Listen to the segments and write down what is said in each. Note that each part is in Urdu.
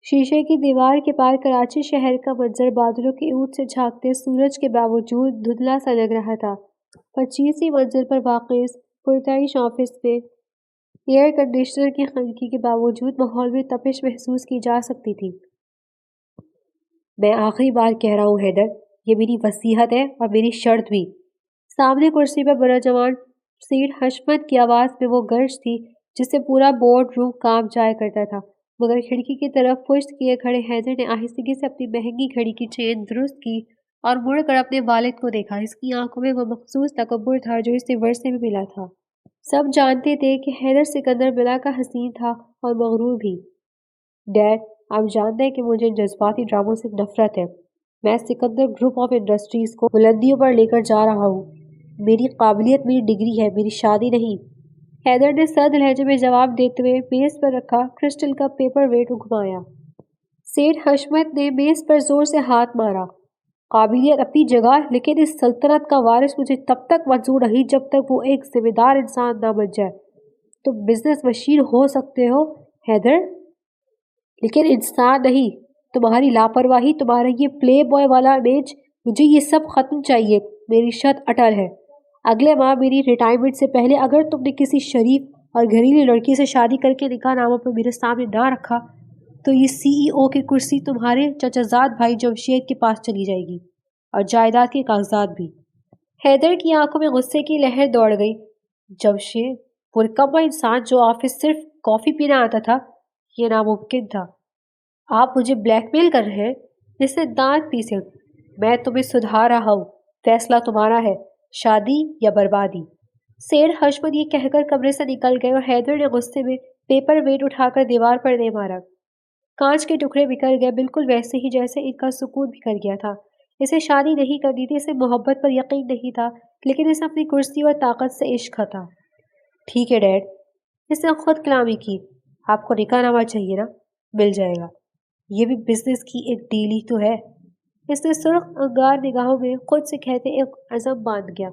شیشے کی دیوار کے پار کراچی شہر کا منظر بادلوں کی اونٹ سے جھانکتے سورج کے باوجود دھندلا سا لگ رہا تھا۔ 25ویں منزل پر واقع اس پرتعیش آفس میں ایئر کنڈیشنر کی خنکی کے باوجود ماحول میں تپش محسوس کی جا سکتی تھی۔ میں آخری بار کہہ رہا ہوں حیدر، یہ میری وصیت ہے اور میری شرط بھی۔ سامنے کرسی پر بڑا جوان سیٹ حشمت کی آواز میں وہ گرج تھی جس سے پورا بورڈ روم کانپ جایا کرتا تھا، مگر کھڑکی کی طرف پشت کیے کھڑے حیدر نے آہستگی سے اپنی مہنگی گھڑی کی چین درست کی اور مڑ کر اپنے والد کو دیکھا۔ اس کی آنکھوں میں وہ مخصوص تکبر تھا جو اسے ورثے میں ملا تھا۔ سب جانتے تھے کہ حیدر سکندر ملا کا حسین تھا اور مغرور بھی۔ ڈیڈ، آپ جانتے ہیں کہ مجھے ان جذباتی ڈراموں سے نفرت ہے۔ میں سکندر گروپ آف انڈسٹریز کو بلندیوں پر لے کر جا رہا ہوں۔ میری قابلیت میری ڈگری ہے، میری شادی نہیں۔ حیدر نے سرد لہجے میں جواب دیتے ہوئے میز پر رکھا کرسٹل کا پیپر ویٹ گھمایا۔ سیٹھ حشمت نے میز پر زور سے ہاتھ مارا۔ قابلیت اپنی جگہ، لیکن اس سلطنت کا وارث مجھے تب تک منظور نہیں جب تک وہ ایک ذمہ دار انسان نہ بن جائے۔ تم بزنس مشین ہو سکتے ہو حیدر، لیکن انسان نہیں۔ تمہاری لاپرواہی، تمہارا یہ پلے بوائے والا امیج، مجھے یہ سب ختم چاہیے۔ میری شرط اٹل ہے، اگلے ماہ میری ریٹائرمنٹ سے پہلے اگر تم نے کسی شریف اور گھریلو لڑکی سے شادی کر کے نکاح نامہ پر میرے سامنے نہ رکھا تو یہ CEO کی کرسی تمہارے چچا زاد بھائی جمشید کے پاس چلی جائے گی، اور جائیداد کے کاغذات بھی۔ حیدر کی آنکھوں میں غصے کی لہر دوڑ گئی۔ جمشید، پرکمہ انسان جو آفس صرف کافی پینا آتا تھا، یہ ناممکن تھا۔ آپ مجھے بلیک میل کر رہے ہیں؟ اس نے دانت پیسے۔ میں تمہیں سدھار رہا ہوں، فیصلہ تمہارا ہے، شادی یا بربادی۔ سیٹھ حشمت یہ کہہ کر کمرے سے نکل گئے اور حیدر نے غصے میں پیپر ویٹ اٹھا کر دیوار پر دے مارا۔ کانچ کے ٹکڑے بکھر گئے، بالکل ویسے ہی جیسے ان کا سکون بکھر گیا تھا۔ اسے شادی نہیں کرنی تھی، اسے محبت پر یقین نہیں تھا، لیکن اسے اپنی کرسی اور طاقت سے عشق تھا۔ ٹھیک ہے ڈیڈ، اس نے خود کلامی کی، آپ کو نکاح نامہ چاہیے نا، مل جائے گا۔ یہ بھی بزنس کی ایک ڈیل ہی تو ہے۔ اس نے سرخ انگار نگاہوں میں خود سے کہتے ایک عزم باندھ گیا۔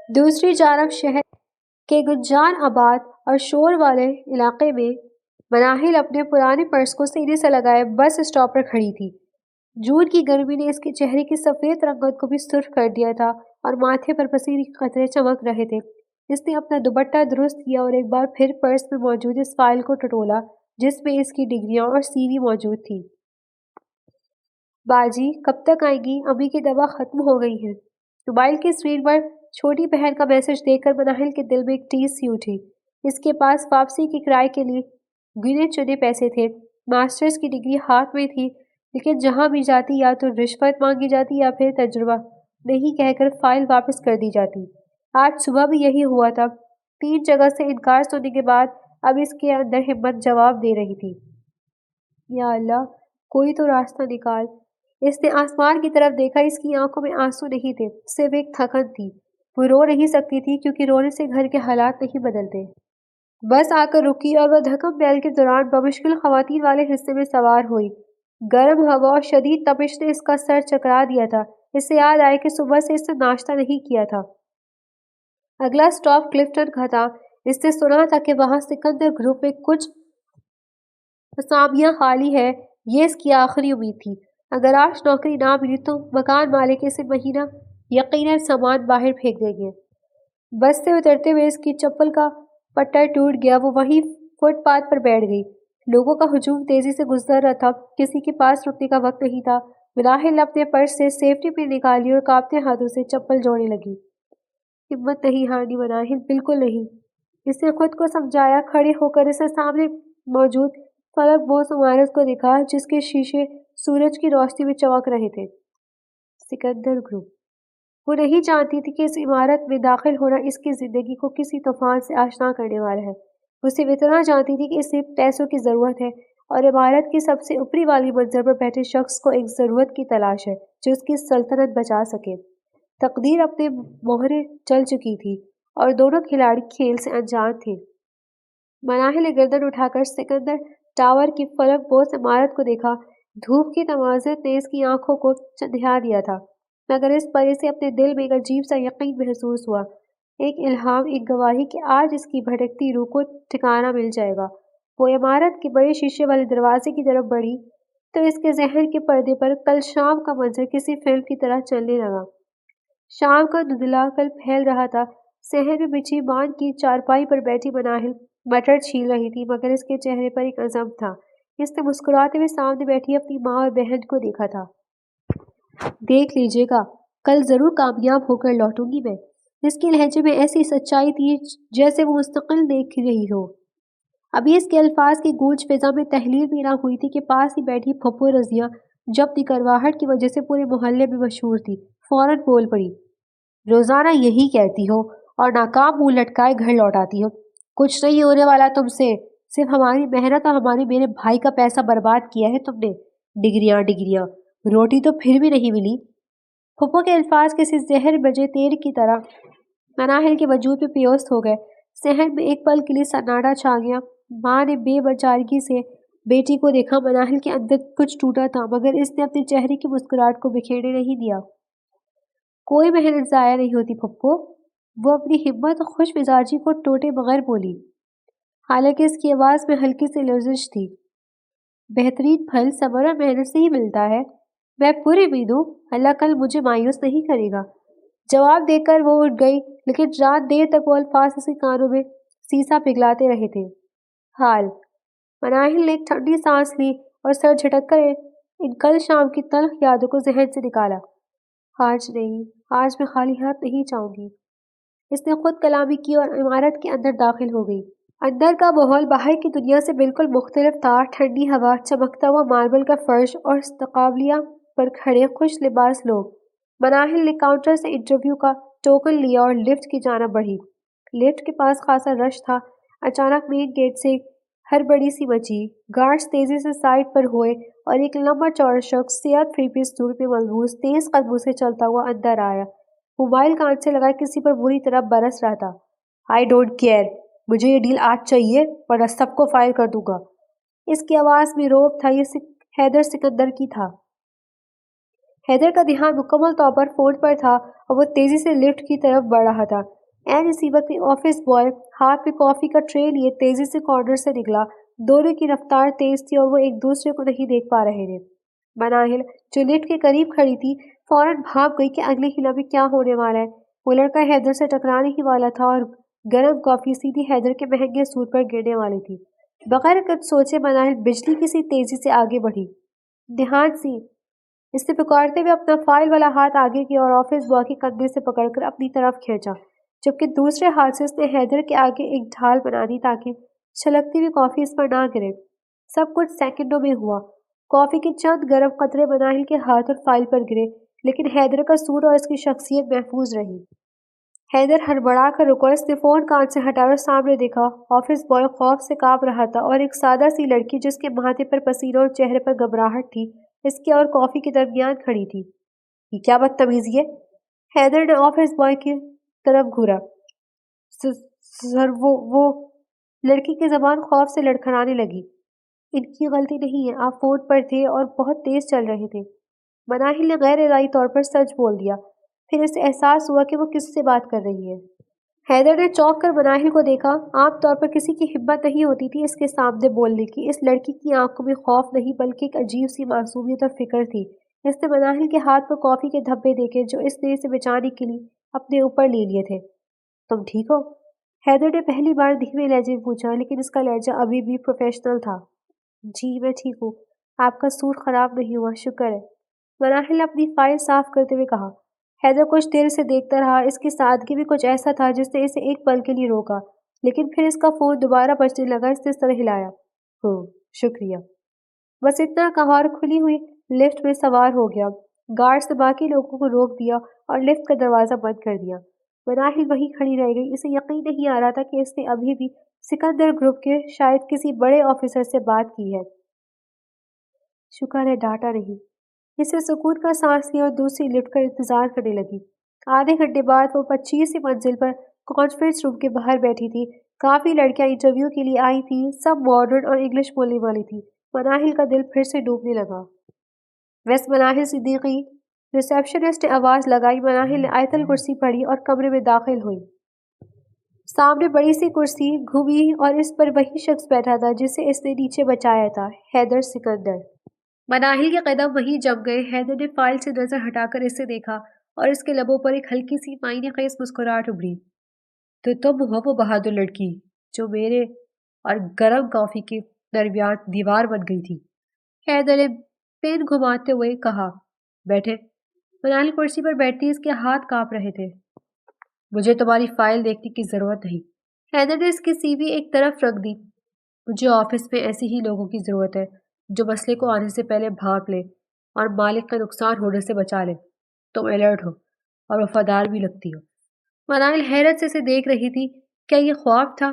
دوسری جانب شہر کے گنجان آباد اور شور والے علاقے میں مناہل اپنے پرانے پرس کو سینے سے لگائے بس اسٹاپ پر کھڑی تھی۔ جون کی گرمی نے اس کے چہرے کی سفید رنگت کو بھی سرخ کر دیا تھا اور ماتھے پر پسینے کے قطرے چمک رہے تھے۔ اس نے اپنا دوپٹہ درست کیا اور ایک بار پھر پرس میں موجود اس فائل کو ٹٹولا جس میں اس کی ڈگریاں اور CV موجود تھی۔ باجی کب تک آئیں گی؟ امی کی دوا ختم ہو گئی ہے۔ موبائل کی اسکرین پر چھوٹی بہن کا میسج دیکھ کر مناہل کے دل میں ایک ٹیس سی اٹھی۔ اس کے پاس واپسی کے کرائے کے لیے گنے چنے پیسے تھے، ماسٹرز کی ڈگری ہاتھ میں تھی، لیکن جہاں بھی جاتی یا تو رشوت مانگی جاتی یا پھر تجربہ نہیں کہہ کر فائل واپس کر دی جاتی۔ آج صبح بھی یہی ہوا تھا۔ 3 جگہ سے انکار سننے کے بعد اب اس کے اندر ہمت جواب دے رہی تھی۔ یا اللہ، کوئی تو راستہ نکال۔ اس نے آسمان کی طرف دیکھا، اس کی آنکھوں میں آنسو نہیں تھے، صرف ایک تھکن تھی۔ وہ رو نہیں سکتی تھی کیونکہ رونے سے گھر کے حالات نہیں بدلتے۔ بس آ کر رکی اور وہ دھکم بیل کے دوران بمشکل خواتین والے حصے میں سوار ہوئی۔ گرم ہوا اور شدید تپش نے اس کا سر چکرا دیا تھا۔ اسے یاد آیا کہ صبح سے اس نے ناشتہ نہیں کیا تھا۔ اگلا اسٹاپ کلفٹن کا تھا۔ اس نے سنا تھا کہ وہاں سکندر گروپ میں کچھ اسامیاں خالی ہے، یہ اس کی آخری امید تھی۔ اگر آج نوکری نہ ملی تو مکان مالک اسے مہینہ یقیناً سامان باہر پھینک دیں گے۔ بس سے اترتے ہوئے اس کی چپل کا پٹا ٹوٹ گیا، وہ وہیں فٹ پاتھ پر بیٹھ گئی۔ لوگوں کا ہجوم تیزی سے گزر رہا تھا، کسی کے پاس رکنے کا وقت نہیں تھا۔ مناہل نے اپنے پرس سے سیفٹی پن نکالی اور کانپتے ہاتھوں سے چپل جوڑنے لگی۔ ہمت نہیں ہارنی مناہل، بالکل نہیں۔ اس نے خود کو سمجھایا۔ کھڑے ہو کر اس نے سامنے موجود فلک بوس عمارت کو دیکھا جس کے شیشے سورج کی روشنی میں چمک رہے تھے۔ سکندر گروپ۔ وہ نہیں جانتی تھی کہ اس عمارت میں داخل ہونا اس کی زندگی کو کسی طوفان سے آشنا کرنے والا ہے۔ وہ صرف اتنا جانتی تھی کہ اسے پیسوں کی ضرورت ہے اور عمارت کی سب سے اوپری والی منزل پر بیٹھے شخص کو ایک ضرورت کی تلاش ہے جو اس کی سلطنت بچا سکے۔ تقدیر اپنے موہرے چل چکی تھی اور دونوں کھلاڑی کھیل سے انجان تھے۔ مناہل نے گردن اٹھا کر سکندر ٹاور کی فلک بوس عمارت کو دیکھا۔ دھوپ کی تمازت نے اس کی آنکھوں کو چندھیا دیا تھا، مگر اس پر اسے اپنے دل میں ایک عجیب سا یقین محسوس ہوا، ایک الہام، ایک گواہی کہ آج اس کی بھٹکتی روح کو ٹھکانہ مل جائے گا وہ عمارت کے بڑے شیشے والے دروازے کی طرف بڑھی تو اس کے ذہن کے پردے پر کل شام کا منظر کسی فلم کی طرح چلنے لگا۔ شام کا دھندلا کل پھیل رہا تھا۔ صحن میں بچھی بان کی چارپائی پر بیٹھی مناہل مٹر چھیل رہی تھی، مگر اس کے چہرے پر ایک عزم تھا۔ اس نے مسکراتے ہوئے سامنے بیٹھی اپنی ماں اور بہن کو دیکھا تھا۔ دیکھ لیجیے گا، کل ضرور کامیاب ہو کر لوٹوں گی میں۔ اس کے لہجے میں ایسی سچائی تھی جیسے وہ مستقل دیکھ رہی ہو۔ ابھی اس کے الفاظ کی گونج فضا میں تحلیل بھی نہ ہوئی تھی کہ پاس ہی بیٹھی پھپھو رضیہ، جو اپنی کرواہٹ کی وجہ سے پورے محلے میں مشہور تھی، فوراً بول پڑی۔ روزانہ یہی کہتی ہو اور ناکام منہ لٹکائے گھر لوٹ آتی ہو۔ کچھ نہیں ہونے والا تم سے، صرف ہماری محنت اور ہمارے میرے بھائی کا پیسہ برباد کیا ہے تم نے۔ ڈگریاں ڈگریاں، روٹی تو پھر بھی نہیں ملی۔ پھپھو کے الفاظ کسی زہر بجے تیر کی طرح مناہل کے وجود میں پیوست ہو گئے۔ صحن میں ایک پل کے لیے سناٹا چھا گیا۔ ماں نے بے بیچارگی سے بیٹی کو دیکھا۔ مناہل کے اندر کچھ ٹوٹا تھا، مگر اس نے اپنے چہرے کی مسکراہٹ کو بکھیرنے نہیں دیا۔ کوئی محنت ضائع نہیں ہوتی پھپھو، وہ اپنی ہمت اور خوش مزاجی کو ٹوٹے بغیر بولی، حالانکہ اس کی آواز میں ہلکی سی لرزش تھی۔ بہترین پھل صبر اور محنت سے ہی ملتا ہے۔ میں پوری امید ہوں اللہ کل مجھے مایوس نہیں کرے گا۔ جواب دے کر وہ اٹھ گئی، لیکن رات دیر تک وہ الفاظ اس کے کانوں میں سیسا پگھلاتے رہے تھے۔ حال مناہل نے ایک ٹھنڈی سانس لی اور سر جھٹک کر ان کل شام کی تلخ یادوں کو ذہن سے نکالا۔ آج نہیں، آج میں خالی ہاتھ نہیں جاؤں گی۔ اس نے خود کلامی کی اور عمارت کے اندر داخل ہو گئی۔ اندر کا ماحول باہر کی دنیا سے بالکل مختلف تھا۔ ٹھنڈی ہوا، چمکتا ہوا ماربل کا فرش اور استقبالیہ پر کھڑے خوش لباس لوگ۔ مناہل نے کاؤنٹر سے انٹرویو کا ٹوکن لیا اور لفٹ کی جانب بڑھی۔ لفٹ کے پاس خاصا رش تھا۔ اچانک مین گیٹ سے ہڑبڑی سی مچی، گارڈز تیزی سے سائڈ پر ہوئے اور ایک لمبا چوڑا شخص سیاہ تھری پیس سوٹ میں ملبوس تیز قدموں سے چلتا ہوا اندر آیا۔ موبائل کان سے لگائے کسی پر بری طرح برس رہا تھا۔ آئی ڈونٹ کیئر، مجھے یہ ڈیل آج چاہیے ورنہ سب کو فائر کر دوں گا۔ اس کی آواز میں روب تھا۔ یہ حیدر سکندر کی تھا۔ حیدر کا دھیان مکمل طور پر فون پر تھا اور وہ تیزی سے لفٹ کی طرف بڑھ رہا تھا۔ عین اسی وقت آفس بوائے ہاتھ میں کافی کا ٹرے لیے تیزی سے کارنر سے نکلا۔ دونوں کی رفتار تیز تھی اور وہ ایک دوسرے کو نہیں دیکھ پا رہے تھے۔ مناہل جو لفٹ کے قریب کھڑی تھی فوراً بھاپ گئی کہ اگلے ہی لمحے کیا ہونے والا ہے۔ وہ لڑکا حیدر سے ٹکرانے ہی والا تھا اور گرم کافی سیدھی حیدر کے مہنگے سوٹ پر گرنے والی تھی۔ بغیر کچھ سوچے مناہل بجلی کی سی تیزی سے آگے بڑھی۔ دھیان سی، اس نے پکارتے ہوئے اپنا فائل والا ہاتھ آگے کیا اور آفس بوائے کے کندھے سے پکڑ کر اپنی طرف کھینچا، جبکہ دوسرے ہاتھ سے اس نے حیدر کے آگے ایک ڈھال بنا دی تاکہ چھلکتی ہوئی کافی اس پر نہ گرے۔ سب کچھ سیکنڈوں میں ہوا۔ کافی کے چند گرم قطرے مناہل کے ہاتھ اور فائل پر گرے، لیکن حیدر کا سوٹ اور اس کی شخصیت محفوظ رہی۔ حیدر ہڑبڑا کر رکا۔ اس نے فون کان سے ہٹایا اور سامنے دیکھا۔ آفس بوائے خوف سے کانپ رہا تھا اور ایک سادہ سی لڑکی جس کے ماتھے پر پسینہ اور چہرے پر گھبراہٹ تھی اس کے اور کافی کے درمیان کھڑی تھی۔ یہ کیا بدتمیزی ہے؟ حیدر نے آفس بوائے کی طرف گھورا۔ سر وہ لڑکی کی زبان خوف سے لڑکھڑانے لگی۔ ان کی غلطی نہیں ہے، آپ فون پر تھے اور بہت تیز چل رہے تھے۔ مناہل نے غیر ارادی طور پر سچ بول دیا۔ پھر اسے احساس ہوا کہ وہ کس سے بات کر رہی ہے۔ حیدر نے چونک کر مناہل کو دیکھا۔ عام طور پر کسی کی ہمت نہیں ہوتی تھی اس کے سامنے بولنے کی۔ اس لڑکی کی آنکھوں میں خوف نہیں بلکہ ایک عجیب سی معصومیت اور فکر تھی۔ اس نے مناہل کے ہاتھ پر کافی کے دھبے دیکھے جو اس نے اسے بچانے کے لیے اپنے اوپر لے لیے تھے۔ تم ٹھیک ہو؟ حیدر نے پہلی بار دھیمے لہجے میں پوچھا، لیکن اس کا لہجہ ابھی بھی پروفیشنل تھا۔ جی میں ٹھیک ہوں، آپ کا سوٹ خراب نہیں ہوا، شکر ہے، مناہل نے اپنی فائل صاف کرتے ہوئے کہا۔ حیدر کچھ دیر سے دیکھتا رہا۔ اس کی سادگی میں کچھ ایسا تھا جس نے اسے ایک پل کے لیے روکا، لیکن پھر اس کا فون دوبارہ بجنے لگا۔ اس نے سر ہلایا۔ شکریہ، بس اتنا کہا اور کھلی ہوئی لفٹ میں سوار ہو گیا۔ گارڈز نے باقی لوگوں کو روک دیا اور لفٹ کا دروازہ بند کر دیا۔ مناہل وہیں کھڑی رہ گئی۔ اسے یقین نہیں آ رہا تھا کہ اس نے ابھی بھی سکندر گروپ کے شاید کسی بڑے آفیسر سے بات کی ہے۔ شکر ہے ڈانٹا نہیں۔ اسے سکون کا سانس لیا اور دوسری لفٹ کا انتظار کرنے لگی۔ آدھے گھنٹے بعد وہ 25ویں منزل پر کانفرنس روم کے باہر بیٹھی تھی۔ کافی لڑکیاں انٹرویو کے لیے آئی تھیں، سب ماڈرن اور انگلش بولنے والی تھیں۔ مناہل کا دل پھر سے ڈوبنے لگا۔ ویس مناہل صدیقی، ریسیپشنسٹ نے آواز لگائی۔ مناہل نے آیت الکرسی پڑھی اور کمرے میں داخل ہوئی۔ سامنے بڑی سی کرسی گھومی اور اس پر وہی شخص بیٹھا تھا جسے اس نے نیچے بچایا تھا، حیدر سکندر۔ مناہل کے قدم وہیں جم گئے۔ حیدر نے فائل سے نظر ہٹا کر اسے دیکھا اور اس کے لبوں پر ایک ہلکی سی معنی خیز مسکراہٹ ابھری۔ تو تم ہو وہ بہادر لڑکی جو میرے اور گرم کافی کے درمیان دیوار بن گئی تھی، حیدر نے پین گھماتے ہوئے کہا۔ بیٹھے۔ مناہل کرسی پر بیٹھتی اس کے ہاتھ کانپ رہے تھے۔ مجھے تمہاری فائل دیکھنے کی ضرورت نہیں۔ حیدر نے اس کی سی وی ایک طرف رکھ دی۔ مجھے آفس میں ایسے ہی لوگوں کی ضرورت ہے جو مسئلے کو آنے سے پہلے بھانپ لے اور مالک کا نقصان ہونے سے بچا لے۔ تم الرٹ ہو اور وفادار بھی لگتی ہو۔ مناہل حیرت سے اسے دیکھ رہی تھی۔ کیا یہ خواب تھا؟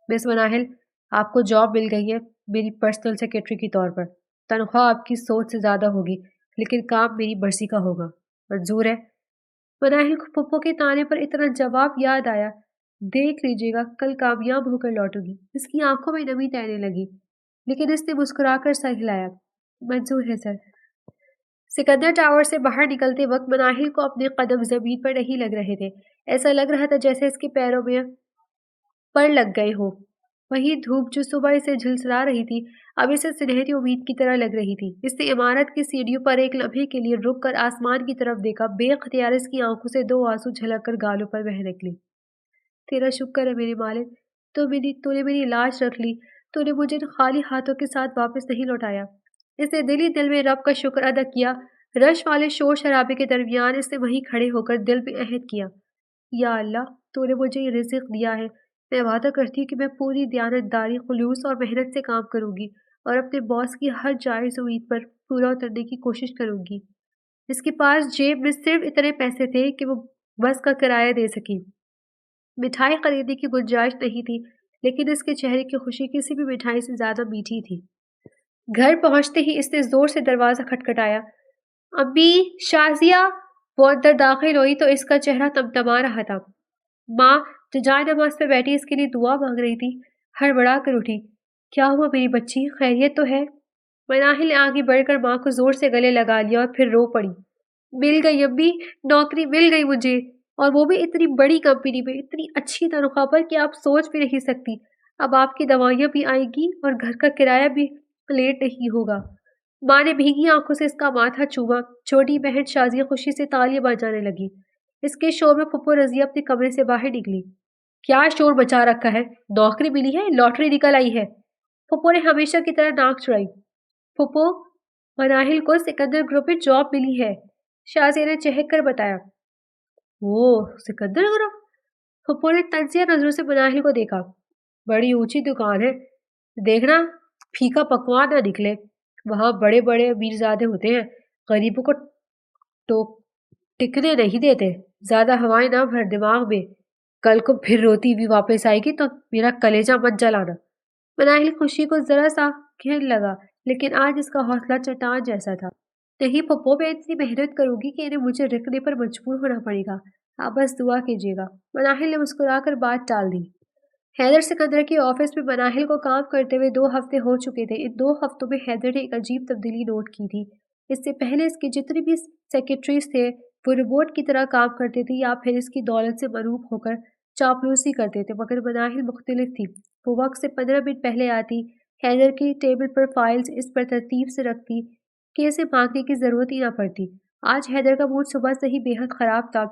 مس مناہل، آپ کو جاب مل گئی ہے میری پرسنل سیکرٹری کے طور پر۔ تنخواہ آپ کی سوچ سے زیادہ ہوگی لیکن کام میری مرضی کا ہوگا۔ منظور ہے؟ مناہل کو پھپھو کے تانے پر اتنا جواب یاد آیا۔ دیکھ لیجیے گا کل کامیاب ہو کر لوٹوں گی۔ اس کی آنکھوں میں نمی تیرنے لگی لیکن اس نے مسکرا کر سر ہلایا۔ منظور ہے سر۔ سکندر ٹاور سے باہر نکلتے وقت مناہل کو اپنے قدم زمین پر نہیں لگ رہے تھے۔ ایسا لگ رہا تھا جیسے اس کے پیروں میں پر لگ گئے ہو۔ وہی دھوپ جو صبح اسے جھلسلا رہی تھی اب اسے سنہری امید کی طرح لگ رہی تھی۔ اس نے عمارت کی سیڑھیوں پر ایک لمحے کے لیے رک کر آسمان کی طرف دیکھا۔ بے اختیار اس کی آنکھوں سے دو آنسو جھلک کر گالوں پر بہہ نکلے۔ تیرا شکر ہے میرے مالک، تو نے میری لاش رکھ لی، تو نے مجھے خالی ہاتھوں کے ساتھ واپس نہیں لوٹایا۔ اس نے دل ہی دل میں رب کا شکر ادا کیا۔ رش والے شور شرابے کے درمیان اس نے وہیں کھڑے ہو کر دل میں عہد کیا، یا اللہ تو نے مجھے یہ رزق دیا ہے، میں وعدہ کرتی ہوں کہ میں پوری دیانتداری، خلوص اور محنت سے کام کروں گی اور اپنے باس کی ہر جائز امید پر پورا اترنے کی کوشش کروں گی۔ اس کے پاس جیب میں صرف اتنے پیسے تھے کہ وہ بس کا کرایہ دے سکی۔ مٹھائی خریدنے کی گنجائش نہیں تھی لیکن اس کے چہرے کی خوشی کسی بھی مٹھائی سے زیادہ میٹھی تھی۔ گھر پہنچتے ہی اس نے زور سے دروازہ کھٹکھٹایا۔ امی، شازیہ! وہ اندر داخل ہوئی تو اس کا چہرہ تمتما رہا تھا۔ ماں جو جائے نماز پہ بیٹھی اس کے لیے دعا مانگ رہی تھی، ہڑبڑا کر اٹھی۔ کیا ہوا میری بچی، خیریت تو ہے؟ مناہل نے آگے بڑھ کر ماں کو زور سے گلے لگا لیا اور پھر رو پڑی۔ مل گئی امی، نوکری مل گئی مجھے، اور وہ بھی اتنی بڑی کمپنی میں، اتنی اچھی تنخواہ پر کہ آپ سوچ بھی نہیں سکتی۔ اب آپ کی دوائیاں بھی آئیں گی اور گھر کا کرایہ بھی لیٹ نہیں ہوگا۔ ماں نے بھیگی آنکھوں سے اس کا ماتھا چوما۔ چھوٹی بہن شازیہ خوشی سے تالیاں بجانے لگی۔ اس کے شور میں پھپھو رضیہ اپنے کمرے سے باہر نکلی۔ کیا شور مچا رکھا ہے؟ نوکری ملی ہے، لاٹری نکل آئی ہے؟ پھپھو نے ہمیشہ کی طرح ناک چڑھائی۔ پھپھو، مناہل کو سکندر گروپ میں جاب ملی ہے، شازیہ نے چہک کر بتایا۔ اوہ، سکندر گروپ؟ پھپھو نے تنزیہ نظروں سے مناہل کو دیکھا۔ بڑی اونچی دکان ہے، دیکھنا پھیکا پکوان نہ نکلے۔ وہاں بڑے بڑے امیرزادے ہوتے ہیں، غریبوں کو ٹکنے نہیں دیتے۔ زیادہ ہوائیں نہ بھر دماغ میں، کل کو پھر روتی ہوئی واپس آئے گی تو میرا کلیجہ مت جلانا۔ مناہل خوشی کو ذرا سا گھن لگا لیکن آج اس کا حوصلہ چٹان جیسا تھا۔ نہیں پھپھو، میں اتنی محنت کروں گی کہ انہیں مجھے رکنے پر مجبور ہونا پڑے گا، آپ بس دعا کیجیے گا۔ مناہل نے مسکرا کر بات ٹال دی۔ حیدر سکندر کے آفس میں مناہل کو کام کرتے ہوئے 2 ہفتے ہو چکے تھے۔ ان 2 ہفتوں میں حیدر نے ایک عجیب تبدیلی نوٹ کی تھی۔ اس سے پہلے اس کے جتنے بھی سیکرٹریز تھے وہ روبوٹ کی طرح کام کرتے تھے یا پھر اس کی دولت سے مروب ہو کر چاپلوسی کرتے تھے، مگر مناہل مختلف تھی۔ وہ وقت سے 15 منٹ پہلے آتی، حیدر کی ٹیبل پر فائلز اس پر ترتیب سے رکھتی کہ اسے مانگنے کی ضرورت ہی نہ پڑتی۔ آج حیدر کا موڈ صبح سے ہی بے حد خراب تھا۔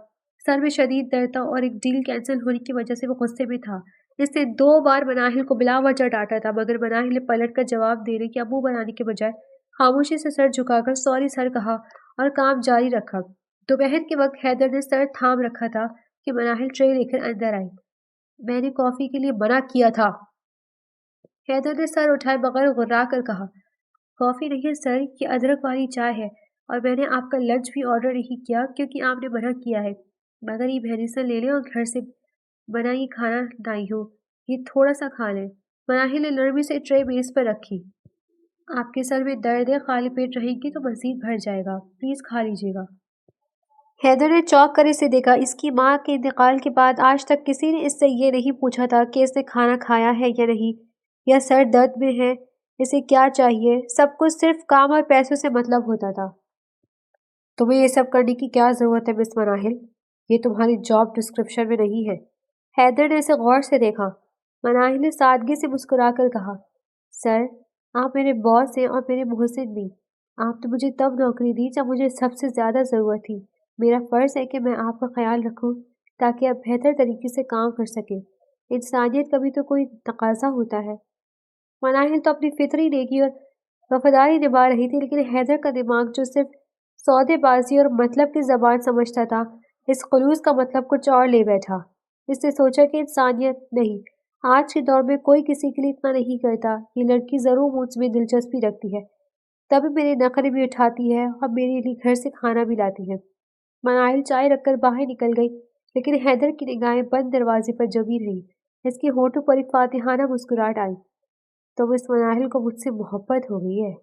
سر میں شدید درد تھا اور ایک ڈیل کینسل ہونے کی وجہ سے وہ غصے میں تھا۔ اس نے 2 بار مناہل کو بلا وجہ ڈانٹا تھا مگر مناہل نے پلٹ کر جواب دینے یا منہ بنانے کے بجائے خاموشی سے سر جھکا کر سوری سر کہا اور کام جاری رکھا۔ دوپہر کے وقت حیدر نے سر تھام رکھا تھا کہ مناہل ٹرے لے کر اندر آئی۔ میں نے کافی کے لیے منع کیا تھا۔ حیدر نے سر اٹھائے بغیر غرا کر کہا۔ کافی نہیں سر، یہ ادرک والی چائے ہے اور میں نے آپ کا لنچ بھی آرڈر نہیں کیا کیونکہ آپ نے منع کیا ہے، مگر یہ میڈیسن لے لیں اور گھر سے بنا یہ کھانا لائی ہوں، یہ تھوڑا سا کھا لیں۔ مناہل نے نرمی سے ٹرے میز پر رکھی۔ آپ کے سر میں درد ہے، خالی پیٹ رہیں گی تو مزید بڑھ جائے گا، پلیز کھا لیجیے گا۔ حیدر نے چونک کر اسے دیکھا۔ اس کی ماں کے انتقال کے بعد آج تک کسی نے اس سے یہ نہیں پوچھا تھا کہ اس نے کھانا کھایا ہے یا نہیں، یا سر درد میں ہے، اسے کیا چاہیے۔ سب کچھ صرف کام اور پیسوں سے مطلب ہوتا تھا۔ تمہیں یہ سب کرنے کی کیا ضرورت ہے مس مناہل؟ یہ تمہاری جاب ڈسکرپشن میں نہیں ہے۔ حیدر نے اسے غور سے دیکھا۔ مناہل نے سادگی سے مسکرا کر کہا، سر، آپ میرے باس ہیں اور میرے محسن بھی۔ آپ نے مجھے تب نوکری دی جب مجھے سب سے زیادہ ضرورت تھی۔ میرا فرض ہے کہ میں آپ کا خیال رکھوں تاکہ آپ بہتر طریقے سے کام کر سکیں۔ انسانیت کا بھی تو کوئی تقاضا ہوتا ہے۔ مناہل تو اپنی فطری نیکی اور وفاداری نبھا رہی تھی، لیکن حیدر کا دماغ جو صرف سودے بازی اور مطلب کی زبان سمجھتا تھا، اس خلوص کا مطلب کچھ اور لے بیٹھا۔ اس نے سوچا کہ انسانیت نہیں، آج کے دور میں کوئی کسی کے لیے اتنا نہیں کرتا۔ یہ لڑکی ضرور مجھ میں دلچسپی رکھتی ہے، تبھی میرے نخرے بھی اٹھاتی ہے اور میرے لیے گھر سے کھانا بھی لاتی ہے۔ مناہل چائے رکھ کر باہر نکل گئی، لیکن حیدر کی نگاہیں بند دروازے پر جمی رہی۔ اس کے ہونٹوں پر ایک فاتحانہ مسکراہٹ آئی۔ تو اس مناہل کو مجھ سے محبت ہو گئی ہے۔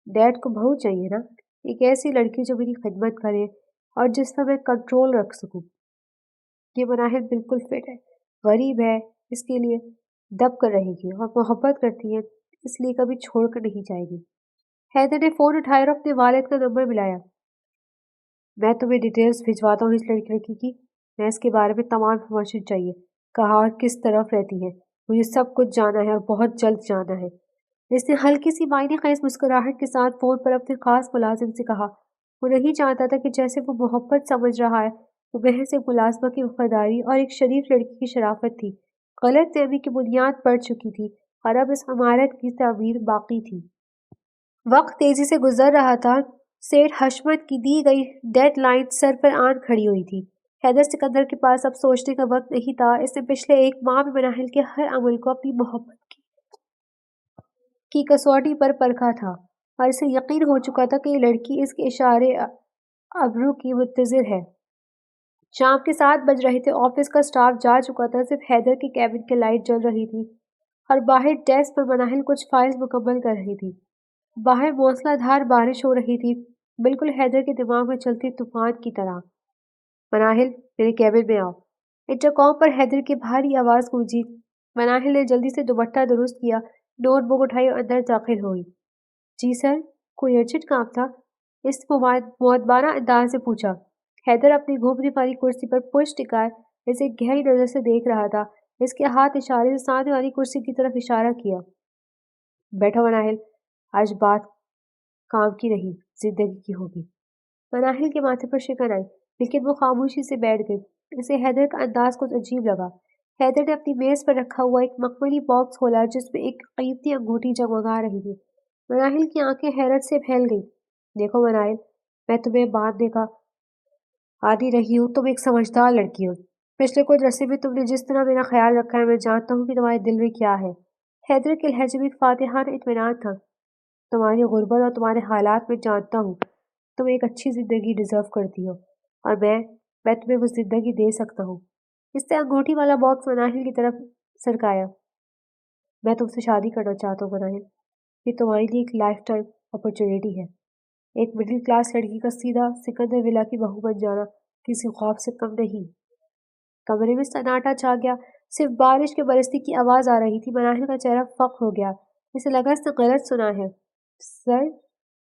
ڈیڈ کو بہو چاہیے نا، ایک ایسی لڑکی جو میری خدمت کرے اور جس پر میں کنٹرول رکھ سکوں۔ یہ مناہل بالکل فٹ ہے، غریب ہے، اس کے لیے دب کر رہے گی اور محبت کرتی ہے، اس لیے کبھی چھوڑ کر نہیں جائے گی۔ حیدر نے فون اٹھایا اور اپنے والد کا نمبر ملایا۔ میں تمہیں ڈیٹیلز بھجواتا ہوں اس لڑکی کی، میں اس کے بارے میں تمام انفارمیشن چاہیے، کہاں اور کس طرف رہتی ہے، مجھے سب کچھ جانا ہے اور بہت جلد جانا ہے۔ اس نے ہلکی سی معنی خیز مسکراہٹ کے ساتھ فون پر اپنے خاص ملازم سے کہا۔ وہ نہیں چاہتا تھا کہ جیسے وہ محبت سمجھ رہا ہے، وہ محض ایک ملازمہ کی وفاداری اور ایک شریف لڑکی کی شرافت تھی۔ غلط فہمی کی بنیاد پڑ چکی تھی اور اب اس عمارت کی تعمیر باقی تھی۔ وقت تیزی سے گزر رہا تھا۔ سیٹھ حشمت کی دی گئی ڈیڈ لائن سر پر آن کھڑی ہوئی تھی۔ حیدر سکندر کے پاس اب سوچنے کا وقت نہیں تھا۔ اس نے پچھلے ایک ماہ میں مناہل کے ہر عمل کو اپنی محبت کی کسوٹی پر پرکھا تھا اور اسے یقین ہو چکا تھا کہ یہ لڑکی اس کے اشارے ابرو کی منتظر ہے۔ شام کے 7 بج رہے تھے، آفس کا سٹاف جا چکا تھا، صرف حیدر کے کیبن کی لائٹ جل رہی تھی اور باہر ڈیسک پر مناہل کچھ فائلز مکمل کر رہی تھی۔ باہر موسلا دھار بارش ہو رہی تھی، بالکل حیدر کے دماغ میں چلتی طوفان کی طرح۔ مناہل، میرے کیبن میں آؤ۔ انٹرکام پر حیدر کی بھاری آواز گونجی۔ مناہل نے جلدی سے دوپٹہ درست کیا، نوٹ بک اٹھائی اور اندر داخل ہوئی۔ جی سر، کوئی ارجنٹ کام تھا؟ اس مؤدبانہ انداز سے پوچھا۔ حیدر اپنی گھومنے والی کرسی پر پشت ٹکائے اسے گہری نظر سے دیکھ رہا تھا۔ اس کے ہاتھ اشارے سے سامنے والی کرسی کی طرف اشارہ کیا۔ بیٹھو مناہل، آج بات کام کی نہیں، زندگی کی ہوگی۔ مناہل کے ماتھے پر شکن آئی، لیکن وہ خاموشی سے بیٹھ گئی۔ اسے حیدر کا انداز کچھ عجیب لگا۔ حیدر نے اپنی میز پر رکھا ہوا ایک مخملی باکس کھولا جس میں ایک قیمتی انگوٹھی جگمگا رہی تھی۔ مناہل کی آنکھیں حیرت سے پھیل گئیں۔ دیکھو مناہل، میں تمہیں باندھنے کا عادی رہی ہوں، تم ایک سمجھدار لڑکی ہو۔ پچھلے کچھ عرصے میں تم نے جس طرح میرا خیال رکھا ہے، میں جانتا ہوں کہ تمہارے دل میں کیا ہے۔ حیدر کے لہجے میں ایک فاتحانہ اطمینان تھا۔ تمہاری غربت اور تمہارے حالات میں جانتا ہوں، تم ایک اچھی زندگی ڈیزرو کرتی ہو اور میں تمہیں وہ زندگی دے سکتا ہوں۔ اس نے انگوٹھی والا باکس مناہل کی طرف سرکایا۔ میں تم سے شادی کرنا چاہتا ہوں مناہل، یہ تمہارے لیے ایک لائف ٹائم اپرچونٹی ہے۔ ایک مڈل کلاس لڑکی کا سیدھا سکندر ولا کی بہو بن جانا کسی خواب سے کم نہیں۔ کمرے میں سناٹا چھا گیا، صرف بارش کے برسنے کی آواز آ رہی تھی۔ مناہل کا چہرہ فق ہو گیا، اسے لگا اس نے غلط سنا ہے۔ سر،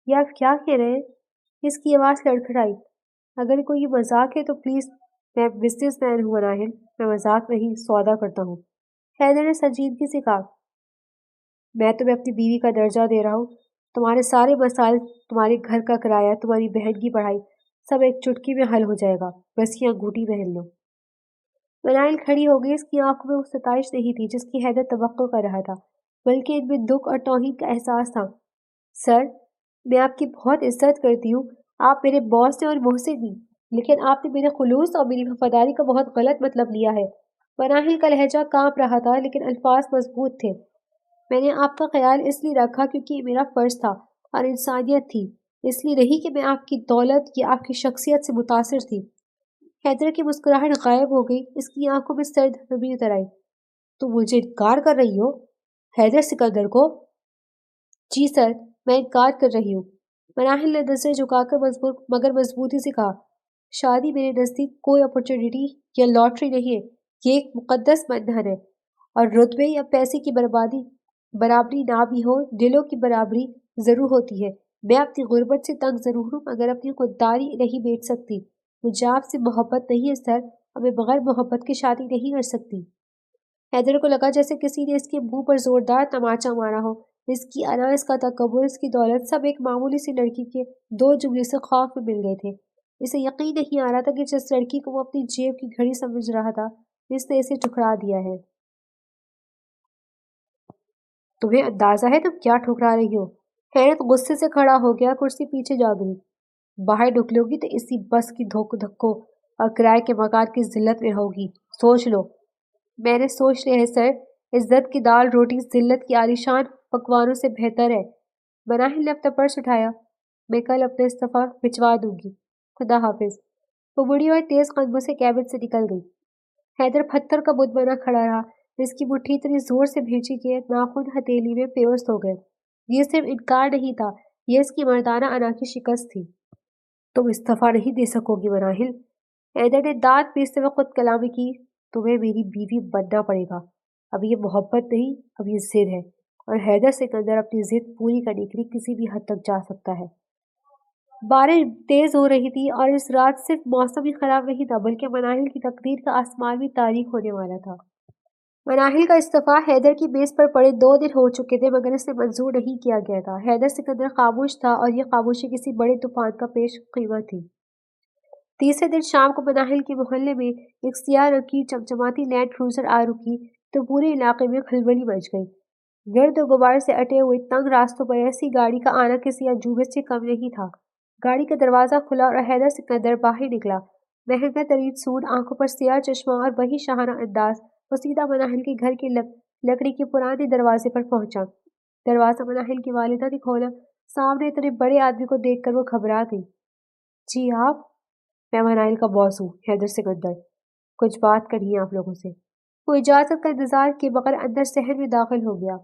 یہ آپ کیا کہہ رہے ہیں؟ اس کی آواز لڑکھڑائی۔ اگر کوئی یہ مذاق ہے تو پلیز، میں بزنس مین ہوں مناہل، میں مذاق نہیں سودا کرتا ہوں۔ حیدر نے سنجیدگی سے کہا، میں تمہیں اپنی بیوی کا درجہ دے رہا ہوں، تمہارے سارے مسائل، تمہارے گھر کا کرایہ، تمہاری بہن کی پڑھائی، سب ایک چٹکی میں حل ہو جائے گا، بس یہ انگوٹھی پہن لو۔ مناہل کھڑی ہو گئی، اس کی آنکھوں میں وہ ستائش نہیں تھی جس کی حیدر توقع کر رہا تھا، بلکہ ان میں دکھ اور توہین کا احساس تھا۔ سر، میں آپ کی بہت عزت کرتی ہوں، آپ میرے باس ہیں اور محسن بھی، لیکن آپ نے میرے خلوص اور میری وفاداری کا بہت غلط مطلب لیا ہے۔ مناہل کا لہجہ کانپ رہا تھا، لیکن الفاظ مضبوط تھے۔ میں نے آپ کا خیال اس لیے رکھا کیونکہ یہ میرا فرض تھا اور انسانیت تھی، اس لیے نہیں کہ میں آپ کی دولت یا آپ کی شخصیت سے متاثر تھی۔ حیدر کی مسکراہٹ غائب ہو گئی، اس کی آنکھوں میں سرد نمی اتر آئی۔ تم مجھے انکار کر رہی ہو؟ حیدر سکندر کو؟ جی سر، میں انکار کر رہی ہوں۔ مناہل نے نظر جھکا کر مگر مضبوطی سے کہا، شادی میرے نزدیک کوئی اپرچونٹی یا لاٹری نہیں ہے، یہ ایک مقدس بندھن ہے، اور رتبے یا پیسے کی برابری نہ بھی ہو، دلوں کی برابری ضرور ہوتی ہے۔ میں اپنی غربت سے تنگ ضرور ہوں مگر اپنی خودداری نہیں بیچ سکتی۔ مجھے آپ سے محبت نہیں ہے سر، اب میں بغیر محبت کی شادی نہیں کر سکتی۔ حیدر کو لگا جیسے کسی نے اس کے منہ پر زوردار تماچا مارا ہو۔ اس کی انا، اس کا تکبر، اس کی دولت، سب ایک معمولی سی لڑکی کے دو جملے سے خوف میں مل گئے تھے۔ اسے یقین نہیں آ رہا تھا کہ جس لڑکی کو وہ اپنی جیب کی گھڑی سمجھ رہا تھا، اس نے اسے ٹھکرا دیا ہے۔ تمہیں اندازہ ہے تم کیا ٹھکرا رہی ہو؟ حیرت غصے سے کھڑا ہو گیا، کرسی پیچھے جا گئی۔ باہر نکلو گی تو اسی بس کی دھکوں اور کرائے کے مکان کی ذلت میں ہوگی، سوچ لو۔ میں نے سوچ لیا ہے سر، عزت کی دال روٹی ذلت کی عالیشان پکوانوں سے بہتر ہے۔ مناہل نے اپنا پرس اٹھایا۔ میں کل اپنا استعفیٰ بھجوا دوں گی، خدا حافظ۔ وہ بڑی اور تیز قدموں سے کیبن سے نکل گئی۔ حیدر پتھر کا بت بنا کھڑا رہا۔ اس کی مٹھی اتنی زور سے بھیجی کہ ناخن ہتھیلی میں پیوست ہو گئے۔ یہ صرف انکار نہیں تھا، یہ اس کی مردانہ انا کی شکست تھی۔ تم استعفیٰ نہیں دے سکو گی مناہل، حیدر نے دانت پیستے ہوئے خود کلامی کی۔ تمہیں میری بیوی بننا پڑے گا۔ اب یہ محبت نہیں، اب یہ ضد ہے، اور حیدر سکندر اپنی ضد پوری کرنے کے لیے کسی بھی حد تک جا سکتا ہے۔ بارش تیز ہو رہی تھی اور اس رات صرف موسم ہی خراب نہیں تھا بلکہ مناہل کی تقدیر کا آسمان بھی تاریک ہونے والا تھا۔ مناہل کا استعفیٰ حیدر کی میز پر پڑے 2 دن ہو چکے تھے مگر اسے منظور نہیں کیا گیا تھا۔ حیدر سکندر خاموش تھا اور یہ خاموشی کسی بڑے طوفان کا پیش قیمت تھی۔ تیسرے دن شام کو مناہل کے محلے میں ایک سیاہ رنگ کی چمچماتی لینڈ کروزر آ رکی تو پورے علاقے میں کھلبلی مچ گئی۔ گرد و غبار سے اٹے ہوئے تنگ راستوں پر ایسی گاڑی کا آنا کسی عجوبے سے کم نہیں تھا۔ گاڑی کا دروازہ کھلا اور حیدر سکندر باہر نکلا۔ مہنگا ترین سوٹ، آنکھوں پر سیاہ چشمہ اور وہی شاہانہ انداز، وہ سیدھا مناہل کے گھر کے لکڑی کے پرانے دروازے پر پہنچا۔ دروازہ مناہل کی والدہ نے کھولا۔ سامنے اتنے بڑے آدمی کو دیکھ کر وہ گھبرا گئی۔ جی آپ؟ میں مناہل کا باس ہوں، حیدر سکندر۔ کچھ بات کرنی ہے آپ لوگوں سے۔ وہ اجازت کا انتظار کیے بغیر اندر صحن میں داخل ہو گیا۔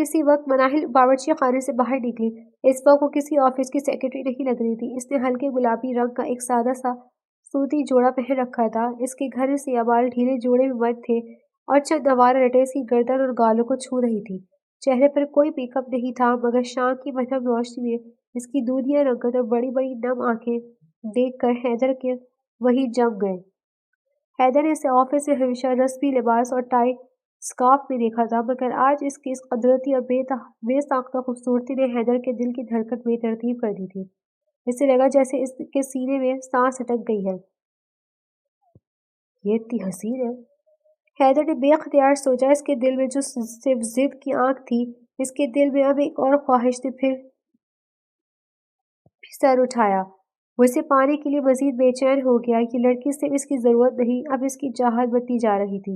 اسی وقت مناہل باورچی خانے سے باہر نکلی۔ اس وقت وہ کسی آفس کی سیکرٹری نہیں لگ رہی تھی۔ اس نے ہلکے گلابی رنگ کا ایک سادہ سا سوتی جوڑا پہن رکھا تھا۔ اس کے گھنے سیاہ بال ڈھیلے جوڑے میں بند تھے اور چند نوارہ لٹیں اس کی گردن اور گالوں کو چھو رہی تھی۔ چہرے پر کوئی میک اپ نہیں تھا مگر شام کی مدھم روشنی میں اس کی دودھیا رنگت اور بڑی بڑی نم آنکھیں دیکھ کر حیدر کے وہی جم گئے۔ حیدر نے اسے آفس میں ہمیشہ رسمی لباس اور ٹائی اسکارف میں دیکھا تھا مگر آج اس کی اس قدرتی اور بے ساختہ خوبصورتی نے حیدر کے دل کی دھڑکن بے ترتیب کر دی تھی۔ اسے لگا جیسے اس کے سینے میں سانس اٹک گئی ہے۔ یہ اتنی حسین ہے، حیدر نے بے اختیار سوچا۔ اس کے دل میں جو صرف ضد کی آنکھ تھی، اس کے دل میں اب ایک اور خواہش نے پھر سر اٹھایا۔ وہ اسے پانے کے لیے مزید بے چین ہو گیا۔ یہ لڑکی صرف اس کی ضرورت نہیں، اب اس کی چاہت بنتی جا رہی تھی۔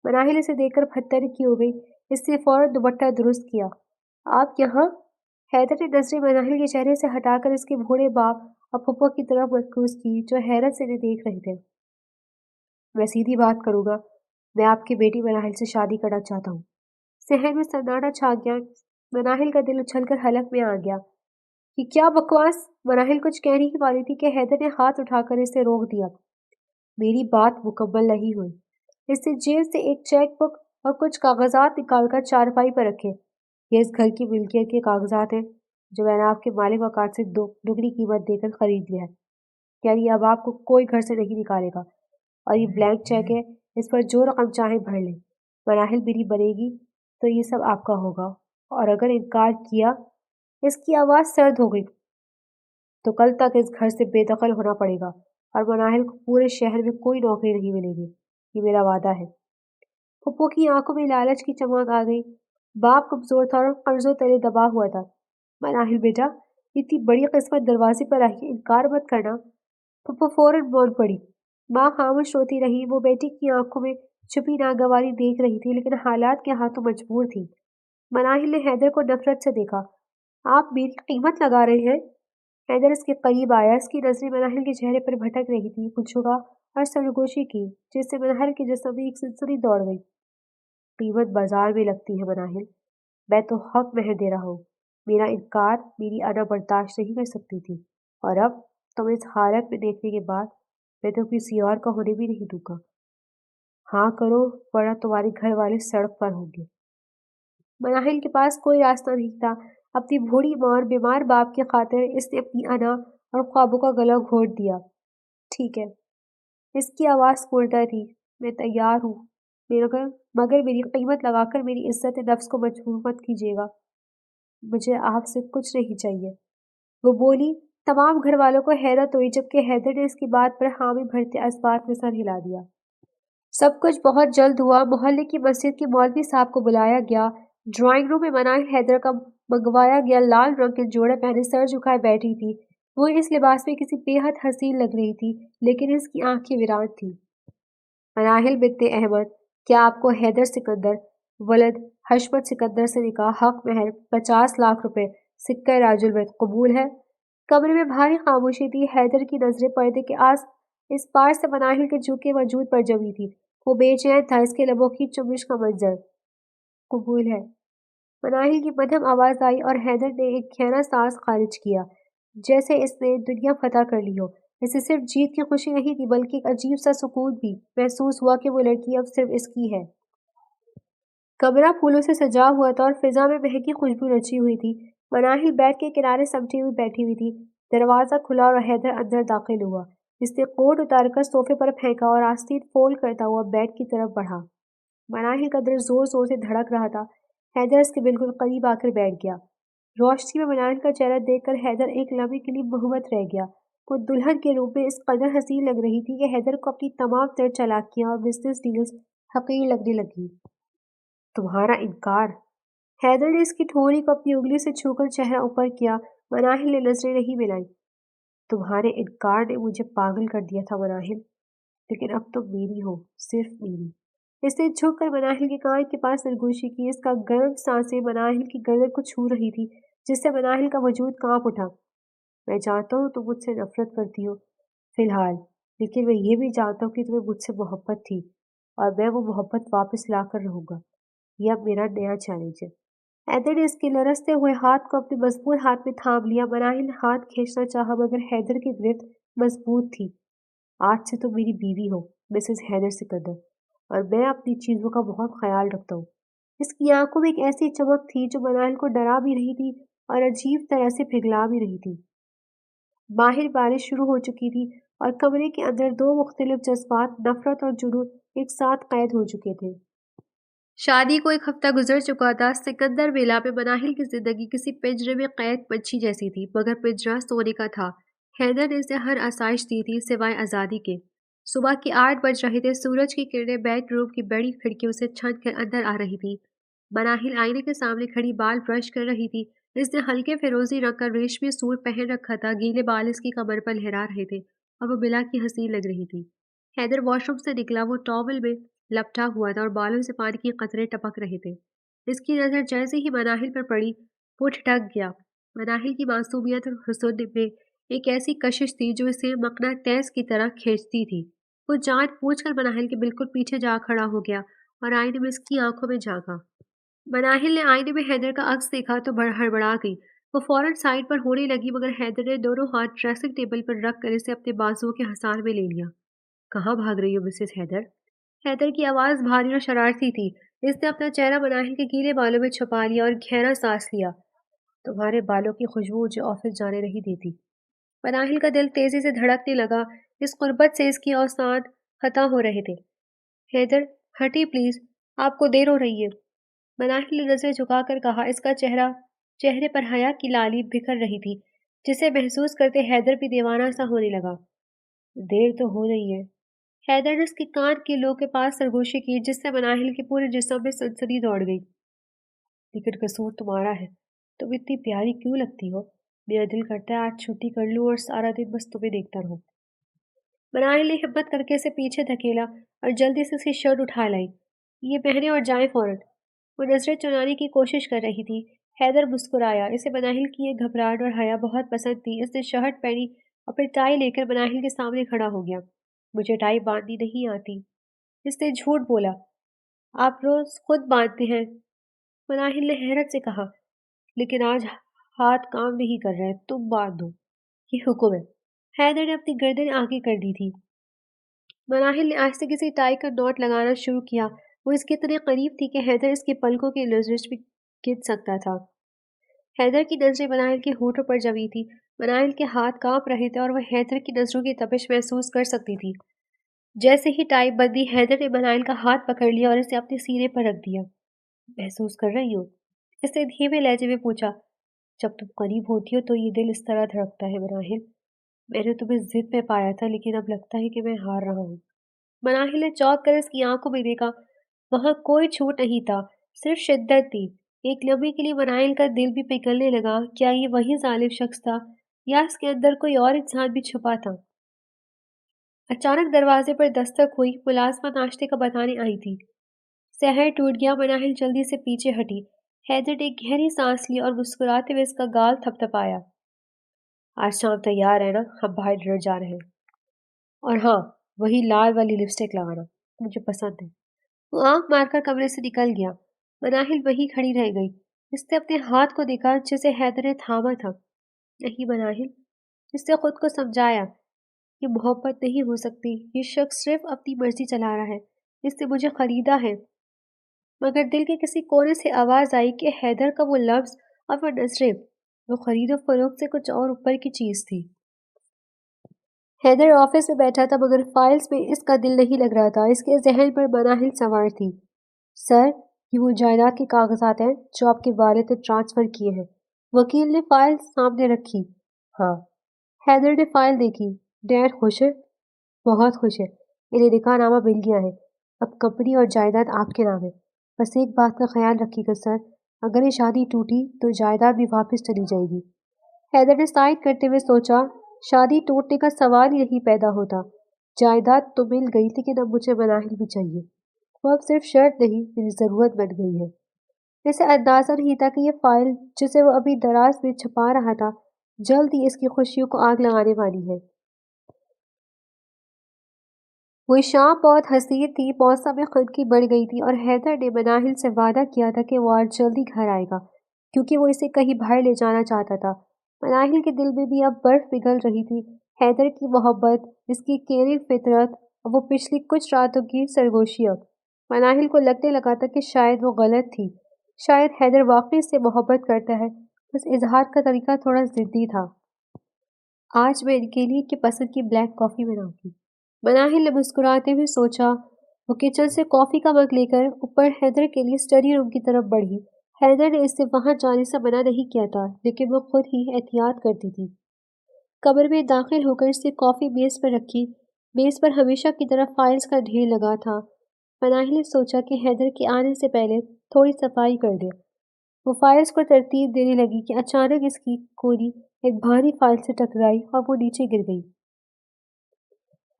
مناہل اسے دیکھ کر پھتر کی ہو گئی۔ اس نے فوراً دوپٹہ درست کیا۔ آپ یہاں؟ حیدر نے نظریں مناہل کے چہرے سے ہٹا کر اس کے بوڑھے باپ اور پھپھو کی طرف مرکوز کی جو حیرت سے انہیں دیکھ رہے تھے۔ میں سیدھی بات کروں گا، میں آپ کی بیٹی مناہل سے شادی کرنا چاہتا ہوں۔ صحن میں سناٹا چھا گیا۔ مناہل کا دل اچھل کر حلق میں آ گیا۔ یہ کیا بکواس؟ مناہل کچھ کہنے ہی والی تھی کہ حیدر نے ہاتھ اٹھا کر اسے روک دیا۔ میری بات مکمل نہیں ہوئی۔ اس نے جیب سے ایک چیک بک اور کچھ کاغذات نکال کر چارپائی پر رکھے۔ یہ اس گھر کی ملکیت کے کاغذات ہیں جو میں نے آپ کے مالک مکان سے دگنی قیمت دے کر خرید لیا ہے، یعنی اب آپ کو کوئی گھر سے نہیں نکالے گا، اور یہ بلینک چیک ہے، اس پر جو رقم چاہیں بھر لیں۔ مناہل میری بنے گی تو یہ سب آپ کا ہوگا، اور اگر انکار کیا، اس کی آواز سرد ہو گئی، تو کل تک اس گھر سے بے دخل ہونا پڑے گا، اور مناہل کو پورے شہر میں کوئی نوکری نہیں ملے گی، یہ میرا وعدہ ہے۔ پھپھو کی آنکھوں میں لالچ کی چمک آ گئی۔ باپ کمزور تھا اور قرضوں تلے دبا ہوا تھا۔ مناہل بیٹا، اتنی بڑی قسمت دروازے پر آئی ہے، انکار مت کرنا۔ پھپھو فوراً بول پڑی۔ ماں خاموش روتی رہی۔ وہ بیٹی کی آنکھوں میں چھپی ناگواری دیکھ رہی تھی لیکن حالات کے ہاتھوں مجبور تھی۔ مناہل نے حیدر کو نفرت سے دیکھا۔ آپ میری قیمت لگا رہے ہیں؟ حیدر اس کے قریب آیا۔ اس کی نظریں مناہل کے چہرے پر بھٹک رہی تھی۔ وہ جھکا اور سرگوشی کی جس سے مناہل کے جسم میں ایک سنسنی دوڑ گئی۔ قیمت بازار میں لگتی ہے مناہل، میں تو حق مہر دے رہا ہوں۔ میرا انکار میری انا برداشت نہیں کر سکتی تھی، اور اب تمہیں اس حالت میں دیکھنے کے بعد میں تو کسی اور کا ہونے بھی نہیں دوں گا۔ ہاں کرو ورنہ تمہارے گھر والے سڑک پر ہوں گے۔ مناہل کے پاس کوئی راستہ نہیں تھا۔ اپنی بوڑھی ماں اور بیمار باپ کی خاطر اس نے اپنی انا اور خوابوں کا گلا گھونٹ دیا۔ ٹھیک ہے، اس کی آواز پردہ تھی۔ میں تیار ہوں، مگر میری قیمت لگا کر میری عزت نفس کو مجبور مت کیجیے گا۔ مجھے آپ سے کچھ نہیں چاہیے، وہ بولی۔ تمام گھر والوں کو حیرت ہوئی، جبکہ حیدر نے اس کی بات پر حامی بھرتے اسبات میں سر ہلا دیا۔ سب کچھ بہت جلد ہوا۔ محلے کی مسجد کے مولوی صاحب کو بلایا گیا۔ ڈرائنگ روم میں مناہل حیدر کا منگوایا گیا لال رنگ کے جوڑے پہنے سر جھکائے بیٹھی تھی۔ وہ اس لباس میں کسی بے حد حسین لگ رہی تھی، لیکن اس کی آنکھیں ویران تھیں۔ مناہل بنت احمد، کیا آپ کو حیدر سکندر ولد حشمت سکندر سے نکاح، حق مہر 50 لاکھ روپے، سکہ راج البیت قبول ہے؟ کمرے میں بھاری خاموشی تھی۔ حیدر کی نظریں پردے کے اس پار سے مناہل کے جھکے وجود پر جمی تھی۔ وہ بے چین تھا، اس کے لبوں کی چمش کا منظر۔ قبول ہے، مناہل کی مدھم آواز آئی اور حیدر نے ایک گہرا سانس خارج کیا، جیسے اس نے دنیا فتح کر لی ہو۔ اسے صرف جیت کی خوشی نہیں تھی، بلکہ ایک عجیب سا سکون بھی محسوس ہوا کہ وہ لڑکی اب صرف اس کی ہے۔ کمرہ پھولوں سے سجا ہوا تھا اور فضا میں مہنگی خوشبو رچی ہوئی تھی۔ مناہل بیڈ کے کنارے سمٹی ہوئی بیٹھی ہوئی تھی۔ دروازہ کھلا اور حیدر اندر داخل ہوا۔ اس نے کوٹ اتار کر صوفے پر پھینکا اور آستین فولڈ کرتا ہوا بیڈ کی طرف بڑھا۔ مناہل کا دل زور زور سے دھڑک رہا تھا۔ حیدر اس کے بالکل قریب آ کر بیٹھ گیا۔ روشنی میں مناہل کا چہرہ دیکھ کر حیدر ایک لمحے کے لیے مہوت رہ گیا۔ وہ دلہن کے روپ میں اس قدر حسین لگ رہی تھی کہ حیدر کو اپنی تمام تر چالاکیاں اور بزنس ڈیلز حقیر لگنے لگی۔ تمہارا انکار؟ حیدر نے اس کی ٹھوڑی کو اپنی انگلی سے چھو کر چہرہ اوپر کیا۔ مناہل نے نظریں نہیں ملائیں۔ تمہارے انکار نے مجھے پاگل کر دیا تھا مناہل، لیکن اب تم میری ہو، صرف میری۔ اس نے جھک کر مناہل کے کان کے پاس سرگوشی کی۔ اس کا گرم سانسیں مناہل کی گردن کو چھو رہی تھی، جس سے مناہل کا وجود کانپ اٹھا۔ میں جانتا ہوں تم مجھ سے نفرت کرتی ہو فی الحال، لیکن میں یہ بھی جانتا ہوں کہ تمہیں مجھ سے محبت تھی، اور میں وہ محبت واپس لا کر رہوں گا۔ یہ اب میرا نیا چیلنج ہے۔ حیدر نے اس کے لرزتے ہوئے ہاتھ کو اپنے مضبوط ہاتھ میں تھام لیا۔ مناہل نے ہاتھ کھینچنا چاہا، مگر حیدر کی گرفت مضبوط تھی۔ آج سے تم میری بیوی ہو، مسز حیدر سکندر، اور میں اپنی چیزوں کا بہت خیال رکھتا ہوں۔ اس کی آنکھوں میں ایک ایسی چمک تھی جو مناہل کو ڈرا بھی رہی تھی اور عجیب طرح سے پگھلا بھی رہی تھی۔ باہر بارش شروع ہو چکی تھی اور کمرے کے اندر دو مختلف جذبات، نفرت اور جنون، ایک ساتھ قید ہو چکے تھے۔ شادی کو ایک ہفتہ گزر چکا تھا۔ سکندر ویلا میں مناہل کی زندگی کسی پنجرے میں قید پنچھی جیسی تھی، مگر پنجرہ سونے کا تھا۔ حیدر نے اسے ہر آسائش دی تھی سوائے آزادی کے۔ صبح کے 8 بج رہے تھے۔ سورج کی کرنیں بیڈ روم کی بڑی کھڑکیوں سے چھن کر اندر آ رہی تھی۔ مناہل آئینے کے سامنے کھڑی بال برش کر رہی تھی۔ اس نے ہلکے فیروزی رنگ کا ریشمی سوٹ پہن رکھا تھا۔ گیلے بال اس کی کمر پر لہرا رہے تھے اور وہ بلا کی حسین لگ رہی تھی۔ حیدر واش روم سے نکلا۔ وہ ٹاول میں لپٹا ہوا تھا اور بالوں سے پانی کے قطرے ٹپک رہے تھے۔ اس کی نظر جیسے ہی مناہل پر پڑی، وہ ٹھٹک گیا۔ مناہل کی معصومیت اور حسن میں ایک ایسی کشش تھی جو اسے مقناطیس کی طرح کھینچتی تھی۔ وہ جان بوجھ کر مناہل کے بالکل پیچھے جا کھڑا ہو گیا اور آئینے میں اس کی آنکھوں میں جھانکا۔ مناہل نے آئینے میں حیدر کا عکس دیکھا تو ہڑبڑا گئی۔ وہ فوراً سائڈ پر ہونے لگی، مگر حیدر نے دونوں ہاتھ ڈریسنگ ٹیبل پر رکھ کر اسے اپنے بازوؤں کے حصار میں لے لیا۔ کہاں بھاگ رہی ہو مسز حیدر؟ حیدر کی آواز بھاری اور شرارتی تھی۔ اس نے اپنا چہرہ مناہل کے گیلے بالوں میں چھپا لیا اور گہرا سانس لیا۔ تمہارے بالوں کی خوشبو مجھے آفس جانے نہیں دیتی۔ مناہل کا دل تیزی سے دھڑکنے لگا۔ اس قربت سے اس کی اوسان خطا ہو رہے تھے۔ حیدر ہٹی پلیز، آپ کو دیر ہو رہی ہے۔ مناہل نے نظریں جھکا کر کہا۔ اس کا چہرے پر حیا کی لالی بکھر رہی تھی، جسے محسوس کرتے حیدر بھی دیوانہ سا ہونے لگا۔ دیر تو ہو رہی ہے۔ حیدر نے اس کے کان کے لوگ کے پاس سرگوشی کی، جس سے مناہل کے پورے جسم میں سنسنی دوڑ گئی۔ لیکن قصور تمہارا ہے، تم اتنی پیاری کیوں لگتی ہو؟ میرا دل کرتا ہے آج چھٹی کر لوں اور سارا دن بس تمہیں دیکھتا رہوں۔ مناہل نے ہمت کر کے اسے پیچھے دھکیلا اور جلدی سے اس کی شرٹ اٹھا لائی۔ یہ پہنے اور جائیں فوراً۔ وہ نظریں چرانے کی کوشش کر رہی تھی۔ حیدر مسکرایا۔ اسے مناہل کی یہ گھبراہٹ اور حیا بہت پسند تھی۔ اس نے شرٹ پہنی اور پھر ٹائی لے کر مناہل کے سامنے کھڑا ہو گیا۔ مجھے ٹائی باندھنی نہیں آتی۔ اس نے جھوٹ بولا۔ آپ روز خود باندھتے ہیں، مناہل نے حیرت سے کہا۔ لیکن آج ہاتھ کام نہیں کر رہے، تم باندھ دو، یہ حکم ہے۔ حیدر نے اپنی گردن آگے کر دی تھی۔ مناہل نے آہستہ کسی ٹائی کا نوٹ لگانا شروع کیا۔ وہ اس کے اتنے قریب تھی کہ حیدر اس کی پلکوں کی لرزش بھی گن سکتا تھا۔ حیدر کی نظریں مناہل کے ہونٹوں پر جمی تھی۔ مناہل کے ہاتھ کانپ رہے تھے اور وہ حیدر کی نظروں کی تپش محسوس کر سکتی تھی۔ جیسے ہی ٹائپ بندی حیدر نے منائل کا ہاتھ پکڑ لیا اور اسے اپنے سینے پر رکھ دیا۔ محسوس کر رہی ہو؟ اس نے دھیمے لہجے میں پوچھا۔ جب تم قریب ہوتی ہو تو یہ دل اس طرح دھڑکتا ہے مناہل۔ میں نے تمہیں ضد میں پایا تھا لیکن اب لگتا ہے کہ میں ہار رہا ہوں۔ مناہل نے چونک کر اس کی آنکھوں میں دیکھا۔ وہاں کوئی جھوٹ نہیں تھا، صرف شدت تھی۔ ایک لمحے کے لیے مناہل کا دل بھی پگھلنے لگا۔ کیا یہ وہی ظالم شخص تھا یا اس کے اندر کوئی اور انسان بھی چھپا تھا؟ اچانک دروازے پر دستک ہوئی۔ ملازمہ ناشتے کا بتانے آئی تھی۔ سحر ٹوٹ گیا۔ مناہل جلدی سے پیچھے ہٹی۔ حیدر نے گہری سانس لی اور مسکراتے ہوئے اس کا گال تھپ تھپایا۔ آج شام تیار ہے نا؟ ہم باہر ڈنر جا رہے ہیں۔ اور ہاں، وہی لال والی لپسٹک لگانا، مجھے پسند ہے۔ وہ آنکھ مار کر کمرے سے نکل گیا۔ مناہل وہیں کھڑی رہ گئی۔ اس نے اپنے ہاتھ کو دیکھا جسے حیدر نے تھاما تھا۔ نہیں مناہل، اس نے خود کو سمجھایا، یہ محبت نہیں ہو سکتی۔ یہ شخص صرف اپنی مرضی چلا رہا ہے۔ اس نے مجھے خریدا ہے۔ مگر دل کے کسی کونے سے آواز آئی کہ حیدر کا وہ لفظ اور وہ نظریں، وہ خرید و فروخت سے کچھ اور اوپر کی چیز تھی۔ حیدر آفس میں بیٹھا تھا مگر فائلز میں اس کا دل نہیں لگ رہا تھا۔ اس کے ذہن پر مناہل سوار تھی۔ سر، یہ وہ جائیداد کے کاغذات ہیں جو آپ کے والد نے ٹرانسفر کیے ہیں۔ وکیل نے فائل سامنے رکھی۔ ہاں۔ حیدر نے فائل دیکھی۔ ڈیڈ خوش ہے؟ بہت خوش ہے۔ انہیں نکاح نامہ مل گیا ہے۔ اب کمپنی اور جائیداد آپ کے نام ہے۔ بس ایک بات کا خیال رکھیے گا سر، اگر یہ شادی ٹوٹی تو جائیداد بھی واپس چلی جائے گی۔ حیدر نے سائڈ کرتے ہوئے سوچا، شادی ٹوٹنے کا سوال ہی نہیں پیدا ہوتا۔ جائیداد تو مل گئی لیکن اب مجھے مناہل بھی چاہیے۔ وہ اب صرف شرط نہیں، میری ضرورت بن گئی ہے۔ اسے اندازہ نہیں تھا کہ یہ فائل جسے وہ ابھی دراز میں چھپا رہا تھا جلد ہی اس کی خوشیوں کو آگ لگانے والی ہے۔ وہ شام بہت حسین تھی، موسم خنکی بڑھ گئی تھی اور حیدر نے مناہل سے وعدہ کیا تھا کہ وہ آج جلدی گھر آئے گا کیونکہ وہ اسے کہیں باہر لے جانا چاہتا تھا۔ مناہل کے دل میں بھی اب برف پگھل رہی تھی۔ حیدر کی محبت، اس کی کیرنگ فطرت اور وہ پچھلی کچھ راتوں کی سرگوشیاں۔ مناہل کو لگنے لگا تھا کہ شاید وہ غلط تھی، شاید حیدر واقعی سے محبت کرتا ہے، بس اظہار کا طریقہ تھوڑا ضدی تھا۔ آج میں ان کے لیے کی پسند کی بلیک کافی بناؤں گی، مناہل نے مسکراتے ہوئے سوچا۔ وہ کچن سے کافی کا مگ لے کر اوپر حیدر کے لیے اسٹڈی روم کی طرف بڑھی۔ حیدر نے اس سے وہاں جانے سے منع نہیں کیا تھا لیکن وہ خود ہی احتیاط کرتی تھی۔ کمرے میں داخل ہو کر اس نے کافی میز پر رکھی۔ میز پر ہمیشہ کی طرح فائلز کا ڈھیر لگا تھا۔ مناہل نے سوچا کہ حیدر کے آنے سے پہلے تھوڑی صفائی کر دے۔ وہ فائلز کو ترتیب دینے لگی کہ اچانک اس کی کونی ایک بھاری فائل سے ٹکرائی اور وہ نیچے گر گئی۔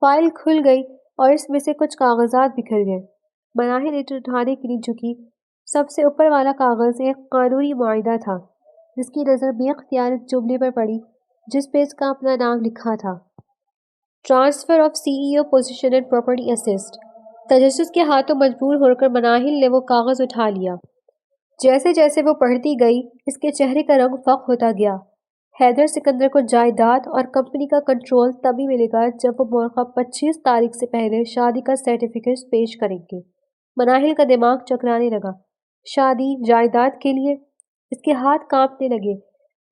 فائل کھل گئی اور اس میں سے کچھ کاغذات بکھر گئے۔ مناہل اسے اٹھانے کے لیے جھکی۔ سب سے اوپر والا کاغذ ایک قانونی معاہدہ تھا۔ اس کی نظر بے اختیار ایک جملے پر پڑی جس پہ اس کا اپنا نام لکھا تھا، transfer of C E O position and property assist. تجسس کے ہاتھوں مجبور ہو کر مناہل نے وہ کاغذ اٹھا لیا۔ جیسے جیسے وہ پڑھتی گئی اس کے چہرے کا رنگ فاق ہوتا گیا۔ حیدر سکندر کو جائیداد اور کمپنی کا کنٹرول تبھی ملے گا جب وہ مورخہ 25 تاریخ سے پہلے شادی کا سرٹیفکیٹ پیش کریں گے۔ مناہل کا دماغ چکرانے لگا۔ شادی، جائیداد کے لیے؟ اس کے ہاتھ کانپنے لگے۔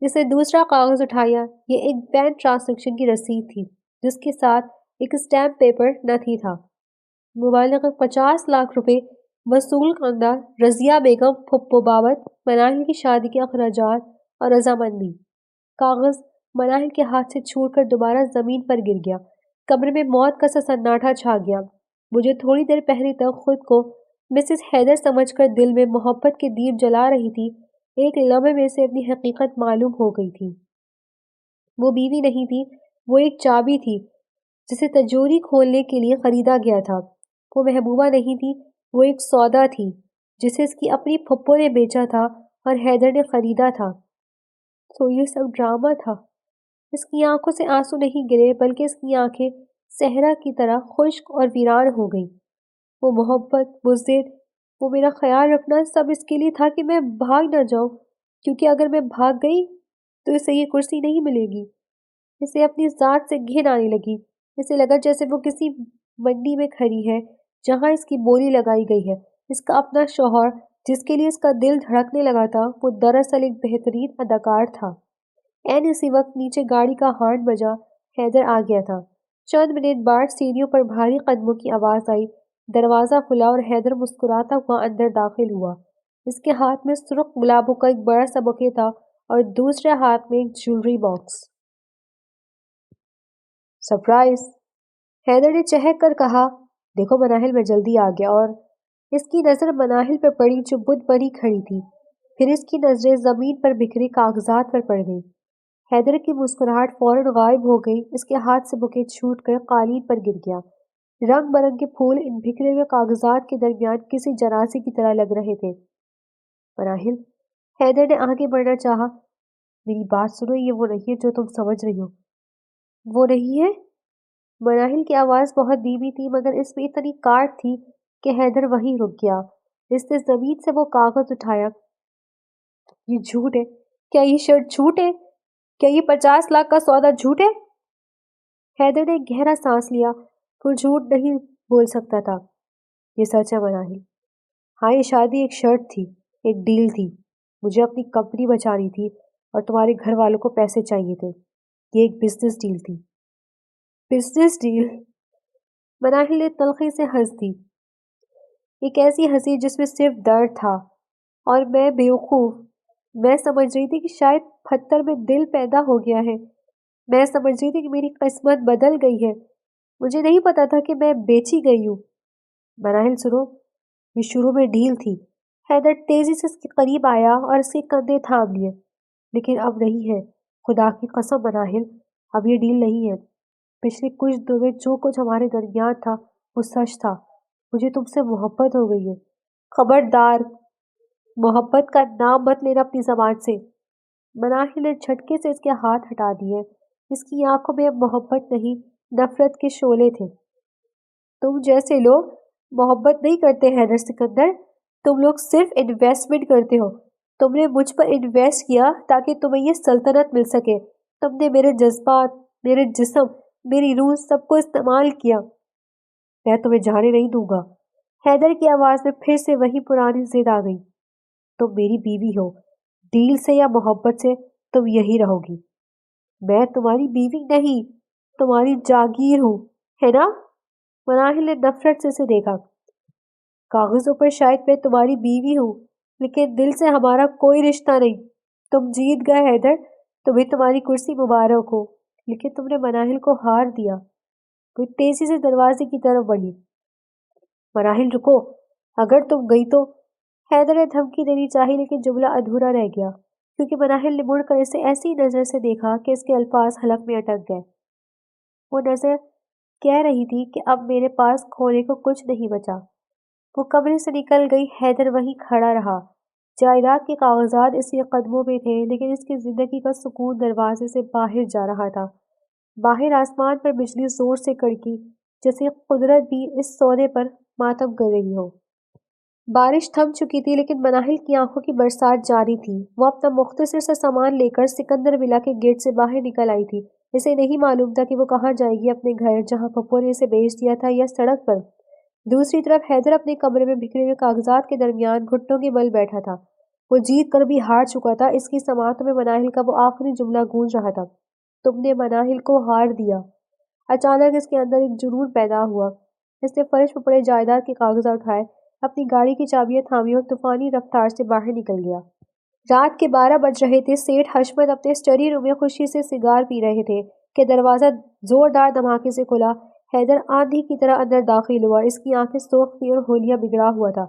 اس نے دوسرا کاغذ اٹھایا۔ یہ ایک بینک ٹرانزیکشن کی رسید تھی جس کے ساتھ ایک اسٹیمپ پیپر نہ تھا۔ مبلغ 50 لاکھ روپے وصول کردہ رضیہ بیگم پھپھو بابت مناہل کی شادی کے اخراجات اور رضامندی۔ کاغذ مناہل کے ہاتھ سے چھوٹ کر دوبارہ زمین پر گر گیا۔ کمرے میں موت کا سا سناٹا چھا گیا۔ مجھے تھوڑی دیر پہلے تک خود کو مسز حیدر سمجھ کر دل میں محبت کے دیپ جلا رہی تھی، ایک لمحے میں سے اپنی حقیقت معلوم ہو گئی تھی۔ وہ بیوی نہیں تھی، وہ ایک چابی تھی جسے تجوری کھولنے کے لیے خریدا گیا تھا۔ وہ محبوبہ نہیں تھی، وہ ایک سودا تھی جسے اس کی اپنی پھپھو نے بیچا تھا اور حیدر نے خریدا تھا۔ تو یہ سب ڈرامہ تھا۔ اس کی آنکھوں سے آنسو نہیں گرے بلکہ اس کی آنکھیں صحرا کی طرح خشک اور ویران ہو گئیں۔ وہ محبت، وہ ضد، وہ میرا خیال رکھنا سب اس کے لیے تھا کہ میں بھاگ نہ جاؤں، کیونکہ اگر میں بھاگ گئی تو اسے یہ کرسی نہیں ملے گی۔ اسے اپنی ذات سے گھن آنے لگی۔ اسے لگا جیسے وہ کسی منڈی میں کھڑی ہے جہاں اس کی بولی لگائی گئی ہے۔ اس کا اپنا شوہر جس کے لیے اس کا دل دھڑکنے لگا تھا وہ دراصل ایک بہترین اداکار تھا۔ اسی وقت نیچے گاڑی کا ہارن بجا۔ حیدر آ گیا تھا۔ چند منٹ بعد سیڑھیوں پر بھاری قدموں کی آواز آئی، دروازہ کھلا اور حیدر مسکراتا ہوا اندر داخل ہوا۔ اس کے ہاتھ میں سرخ گلابوں کا ایک بڑا سا بوکے تھا اور دوسرے ہاتھ میں ایک جیولری باکس۔ سرپرائز! حیدر نے چہک کر کہا۔ دیکھو مناہل، میں جلدی آ گیا۔ اور اس کی نظر مناہل پر پڑی جو بت بنی کھڑی تھی، پھر اس کی نظریں زمین پر بکھرے کاغذات پر پڑ گئیں۔ حیدر کی مسکراہٹ فوراً غائب ہو گئی، اس کے ہاتھ سے بوکے چھوٹ کر قالین پر گر گیا۔ رنگ برنگ کے پھول ان بکھرے ہوئے کاغذات کے درمیان کسی جنازے کی طرح لگ رہے تھے۔ مناہل، حیدر نے آگے بڑھنا چاہا۔ میری بات سنو، یہ وہ نہیں ہے جو تم سمجھ رہی ہو۔ وہ نہیں ہے؟ مناہل کی آواز بہت دھیمی تھی، مگر اس میں اتنی کاٹ تھی کہ حیدر وہیں رک گیا۔ اس نے زمین سے وہ کاغذ اٹھایا۔ یہ جھوٹ ہے؟ کیا یہ شرٹ جھوٹ ہے؟ کیا یہ 50 لاکھ کا سودا جھوٹ ہے؟ حیدر نے ایک گہرا سانس لیا۔ وہ جھوٹ نہیں بول سکتا تھا۔ یہ سچ ہے مناہل۔ ہاں، یہ شادی ایک شرط تھی، ایک ڈیل تھی۔ مجھے اپنی کمپنی بچانی تھی اور تمہارے گھر والوں کو پیسے چاہیے تھے۔ یہ ایک بزنس ڈیل تھی۔ Business deal? مناہل نے تلخی سے ہنس دی، ایک ایسی ہنسی جس میں صرف درد تھا۔ اور میں بیوقوف، میں سمجھ رہی تھی کہ شاید پتھر میں دل پیدا ہو گیا ہے، میں سمجھ رہی تھی کہ میری قسمت بدل گئی ہے، مجھے نہیں پتا تھا کہ میں بیچی گئی ہوں۔ مناہل سنو، یہ شروع میں ڈیل تھی۔ حیدر تیزی سے اس کے قریب آیا اور اس کے کندھے تھام لیے۔ لیکن اب نہیں ہے، خدا کی قسم مناہل، اب یہ ڈیل نہیں ہے۔ پچھلے کچھ دنوں میں جو کچھ ہمارے درمیان تھا وہ سچ تھا۔ مجھے تم سے محبت ہو گئی ہے۔ خبردار، محبت کا نام مت لینا اپنی زبان سے۔ مناہل نے جھٹکے سے اس کے ہاتھ ہٹا دیے۔ اس کی آنکھوں میں اب محبت نہیں، نفرت کے شعلے تھے۔ تم جیسے لوگ محبت نہیں کرتے حیدر سکندر، تم لوگ صرف انویسٹمنٹ کرتے ہو۔ تم نے مجھ پر انویسٹ کیا تاکہ تمہیں یہ سلطنت مل سکے۔ تم نے میرے جذبات، میرے جسم، میری روح، سب کو استعمال کیا۔ میں تمہیں جانے نہیں دوں گا۔ حیدر کی آواز میں پھر سے وہی پرانی ضد آ گئی۔ تم میری بیوی ہو، ڈیل سے یا محبت سے تم یہی رہو گی۔ میں تمہاری بیوی نہیں، تمہاری جاگیر ہوں، ہے نا؟ مناہل نے نفرت سے اسے دیکھا۔ کاغذوں پر شاید میں تمہاری بیوی ہوں، لیکن دل سے ہمارا کوئی رشتہ نہیں۔ تم جیت گئے حیدر، تمہیں تمہاری کرسی مبارک ہو، لیکن تم نے مناہل کو ہار دیا۔ وہ تیزی سے دروازے کی طرف بڑھی۔ مناہل رکو، اگر تم گئی تو۔ حیدر نے دھمکی دینی چاہی لیکن جملہ ادھورا رہ گیا، کیونکہ مناہل نے مڑ کر اسے ایسی نظر سے دیکھا کہ اس کے الفاظ حلق میں اٹک گئے۔ وہ نظر کہہ رہی تھی کہ اب میرے پاس کھونے کو کچھ نہیں بچا۔ وہ کمرے سے نکل گئی، حیدر وہیں کھڑا رہا۔ جائیداد کے کاغذات اس کے قدموں میں تھے، لیکن اس کی زندگی کا سکون دروازے سے باہر جا رہا تھا۔ باہر آسمان پر بجلی زور سے کڑکی، جیسے قدرت بھی اس سودے پر ماتم کر رہی ہو۔ بارش تھم چکی تھی، لیکن مناہل کی آنکھوں کی برسات جاری تھی۔ وہ اپنا مختصر سا سامان لے کر سکندر ولا کے گیٹ سے باہر نکل آئی تھی۔ اسے نہیں معلوم تھا کہ وہ کہاں جائے گی، اپنے گھر جہاں پپو نے اسے بیچ دیا تھا، یا سڑک پر۔ دوسری طرف حیدر اپنے کمرے میں بکھرے ہوئے کاغذات کے درمیان گھٹنوں کے بل بیٹھا تھا۔ وہ جیت کر بھی ہار چکا تھا۔ اس کی سماعتوں میں مناہل کا وہ آخری جملہ گونج رہا تھا، تم نے مناہل کو ہار دیا۔ اچانک اس کے اندر ایک جنون پیدا ہوا۔ اس نے فرش پر پڑے جائیداد کے کاغذات اٹھائے، اپنی گاڑی کی چابیاں تھامیں اور طوفانی رفتار سے باہر نکل گیا۔ رات کے 12 بج رہے تھے۔ سیٹھ حشمت اپنے اسٹڈی روم میں خوشی سے سگار پی رہے تھے کہ دروازہ زوردار دھماکے سے کھلا۔ حیدر آندھی کی طرح اندر داخل ہوا۔ اس کی آنکھیں سرخ تھیں اور ہولیہ بگڑا ہوا تھا۔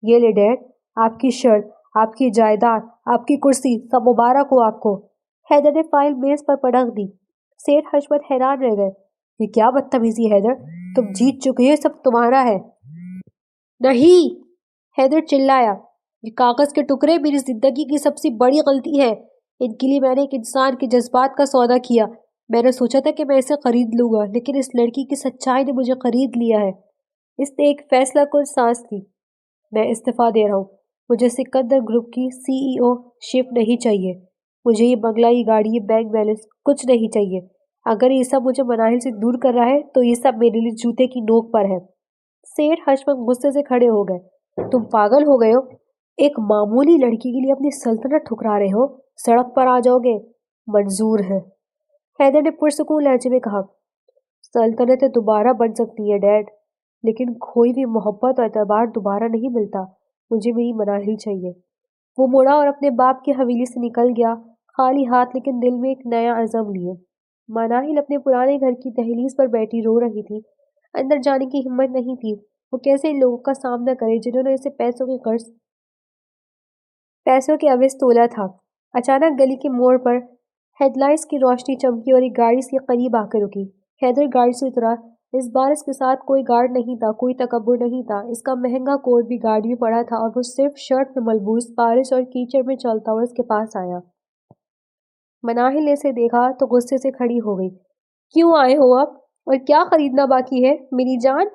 یہ لے ڈیڈ، آپ کی شرٹ، آپ کی جائیداد، آپ کی کرسی، سب مبارک ہو آپ کو۔ حیدر نے فائل میز پر پٹک دی۔ سیٹھ حشمت حیران رہ گئے۔ یہ کیا بدتمیزی حیدر، تم جیت چکے ہو، سب تمہارا ہے۔ نہیں، حیدر چلایا، یہ کاغذ کے ٹکڑے میری زندگی کی سب سے بڑی غلطی ہے۔ ان کے لیے میں نے ایک انسان کے جذبات کا سودا کیا۔ میں نے سوچا تھا کہ میں اسے خرید لوں گا، لیکن اس لڑکی کی سچائی نے مجھے خرید لیا ہے۔ اس نے ایک فیصلہ کن سانس لی۔ میں استعفیٰ دے رہا ہوں۔ مجھے سکندر گروپ کی CEO شپ نہیں چاہیے۔ مجھے یہ بنگلہ، یہ گاڑی، یہ بینک بیلنس کچھ نہیں چاہیے۔ اگر یہ سب مجھے مناہل سے دور کر رہا ہے تو یہ سب میرے لیے جوتے کی نوک پر ہے۔ سیٹھ حشمت غصے سے کھڑے ہو گئے۔ تم پاگل ہو گئے ہو؟ ایک معمولی لڑکی کے لیے اپنی سلطنت ٹھکرا رہے ہو؟ سڑک پر آ جاؤ گے؟ منظور ہے، حیدر نے پرسکون لہجے میں کہا۔ سلطنتیں دوبارہ بن سکتی ہیں ڈیڈ، لیکن کھوئی ہوئی محبت اور اعتبار دوبارہ نہیں ملتا۔ مجھے میری مناہل چاہیے۔ وہ مڑا اور اپنے باپ کی حویلی سے نکل گیا، خالی ہاتھ لیکن دل میں ایک نیا عزم لیے۔ مناہل اپنے پرانے گھر کی دہلیز پر بیٹھی رو رہی تھی۔ اندر جانے کی ہمت نہیں تھی۔ وہ کیسے ان لوگوں کا سامنا کرے جنہوں نے اسے پیسوں کے عوض تولا تھا۔ اچانک گلی کے موڑ پر ہیڈ لائٹس کی روشنی چمکی اور ایک گاڑی اس کے قریب آ کر رکی۔ حیدر گاڑی سے اترا۔ اس بار اس کے ساتھ کوئی گارڈ نہیں تھا، کوئی تکبر نہیں تھا۔ اس کا مہنگا کوٹ بھی گاڑی میں پڑا تھا اور وہ صرف شرٹ میں ملبوس، بارش اور کیچڑ میں چلتا ہوا اس کے پاس آیا۔ مناہل نے اسے دیکھا تو غصے سے کھڑی ہو گئی۔ کیوں آئے ہو اب؟ اور کیا خریدنا باقی ہے میری جان؟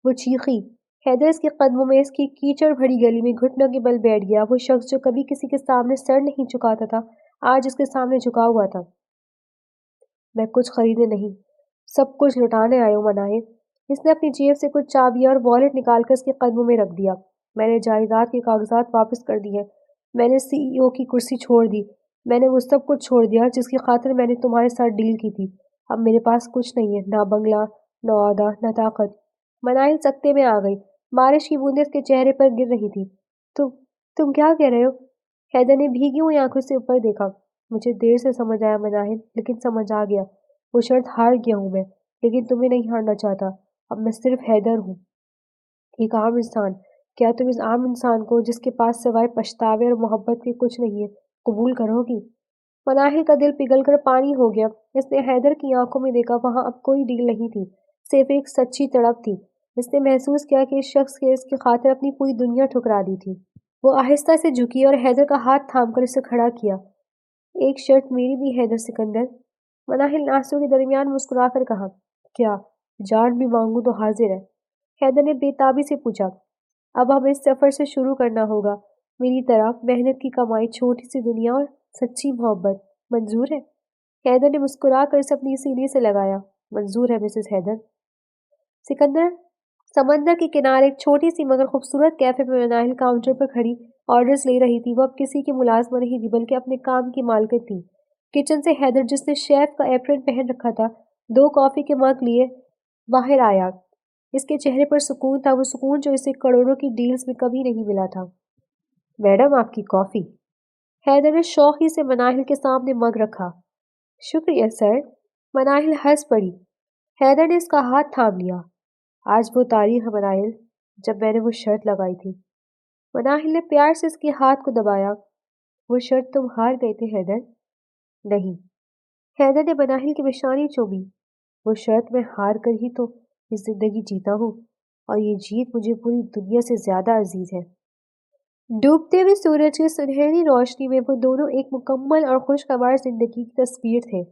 وہ چیخی۔ حیدر اس کے قدموں میں اس کی کیچڑ بھری گلی میں گھٹنوں کے بل بیٹھ گیا۔ وہ شخص جو کبھی کسی کے سامنے سر نہیں جھکاتا تھا، آج اس کے سامنے جھکا ہوا تھا۔ میں کچھ خریدنے نہیں، سب کچھ لٹانے آئے ہوں مناہل۔ اس نے اپنی جیب سے کچھ چابیاں اور والیٹ نکال کر اس کے قدموں میں رکھ دیا۔ میں نے جائیداد کے کاغذات واپس کر دیے، میں نے CEO کی کرسی چھوڑ دی، میں نے وہ سب کچھ چھوڑ دیا جس کی خاطر میں نے تمہارے ساتھ ڈیل کی تھی۔ اب میرے پاس کچھ نہیں ہے، نہ بنگلہ، نہ عہدہ، نہ طاقت۔ مناہل سکتے میں آ گئی۔ بارش کی بوندیں اس کے چہرے پر گر رہی تھی۔ تم کیا کہہ رہے ہو؟ حیدر نے بھیگی ہوئی آنکھوں سے اوپر دیکھا۔ مجھے دیر سے سمجھ آیا مناہل، لیکن سمجھ آ گیا۔ وہ شرط ہار گیا ہوں میں، لیکن تمہیں نہیں ہارنا چاہتا۔ اب میں صرف حیدر ہوں، ایک عام انسان۔ کیا تم اس عام انسان کو، جس کے پاس سوائے پچھتاوے اور محبت کے کچھ نہیں ہے، قبول کرو گی؟ مناہل کا دل پگھل کر پانی ہو گیا۔ اس نے حیدر کی آنکھوں میں دیکھا، وہاں اب کوئی ڈیل نہیں تھی، صرف ایک سچی تڑپ تھی۔ اس نے محسوس کیا کہ اس شخص کے اس کی خاطر اپنی پوری دنیا ٹھکرا دی تھی۔ وہ آہستہ سے جھکی اور حیدر کا ہاتھ تھام کر اسے کھڑا کیا۔ ایک شرط میری بھی حیدر سکندر، مناہل نے آنسوں کے درمیان مسکرا کر کہا۔ کیا؟ جان بھی مانگوں تو حاضر ہے؟ حیدر نے بے تابی سے پوچھا۔ اب ہمیں اس سفر سے شروع کرنا ہوگا، میری طرف محنت کی کمائی، چھوٹی سی دنیا اور سچی محبت۔ منظور ہے؟ حیدر نے مسکرا کر اسے اپنی سینے سے لگایا۔ منظور ہے مسز حیدر۔ سکندر سمندر کے کنارے ایک چھوٹی سی مگر خوبصورت کیفے میں مناہل کاؤنٹر پر کھڑی آرڈرز لے رہی تھی۔ وہ اب کسی کی ملازمہ نہیں تھی، بلکہ اپنے کام کی مالکن تھی۔ کچن سے حیدر، جس نے شیف کا ایپرن پہن رکھا تھا، 2 کافی کے مگ لیے باہر آیا۔ اس کے چہرے پر سکون تھا، وہ سکون جو اسے کروڑوں کی ڈیلز میں کبھی نہیں ملا تھا۔ میڈم، آپ کی کافی۔ حیدر نے شوخی سے مناہل کے سامنے مگ رکھا۔ شکریہ سر۔ مناہل ہنس پڑی۔ حیدر نے اس کا ہاتھ تھام لیا۔ آج وہ تاریخ ہے مناہل، جب میں نے وہ شرط لگائی تھی۔ مناہل نے پیار سے اس کے ہاتھ کو دبایا۔ وہ شرط تم ہار گئے تھے حیدر؟ نہیں۔ حیدر نے مناہل کی پیشانی چومی۔ وہ شرط میں ہار کر ہی تو یہ زندگی جیتا ہوں، اور یہ جیت مجھے پوری دنیا سے زیادہ عزیز ہے۔ ڈوبتے ہوئے سورج کی سنہری روشنی میں وہ دونوں ایک مکمل اور خوشگوار زندگی کی تصویر تھے۔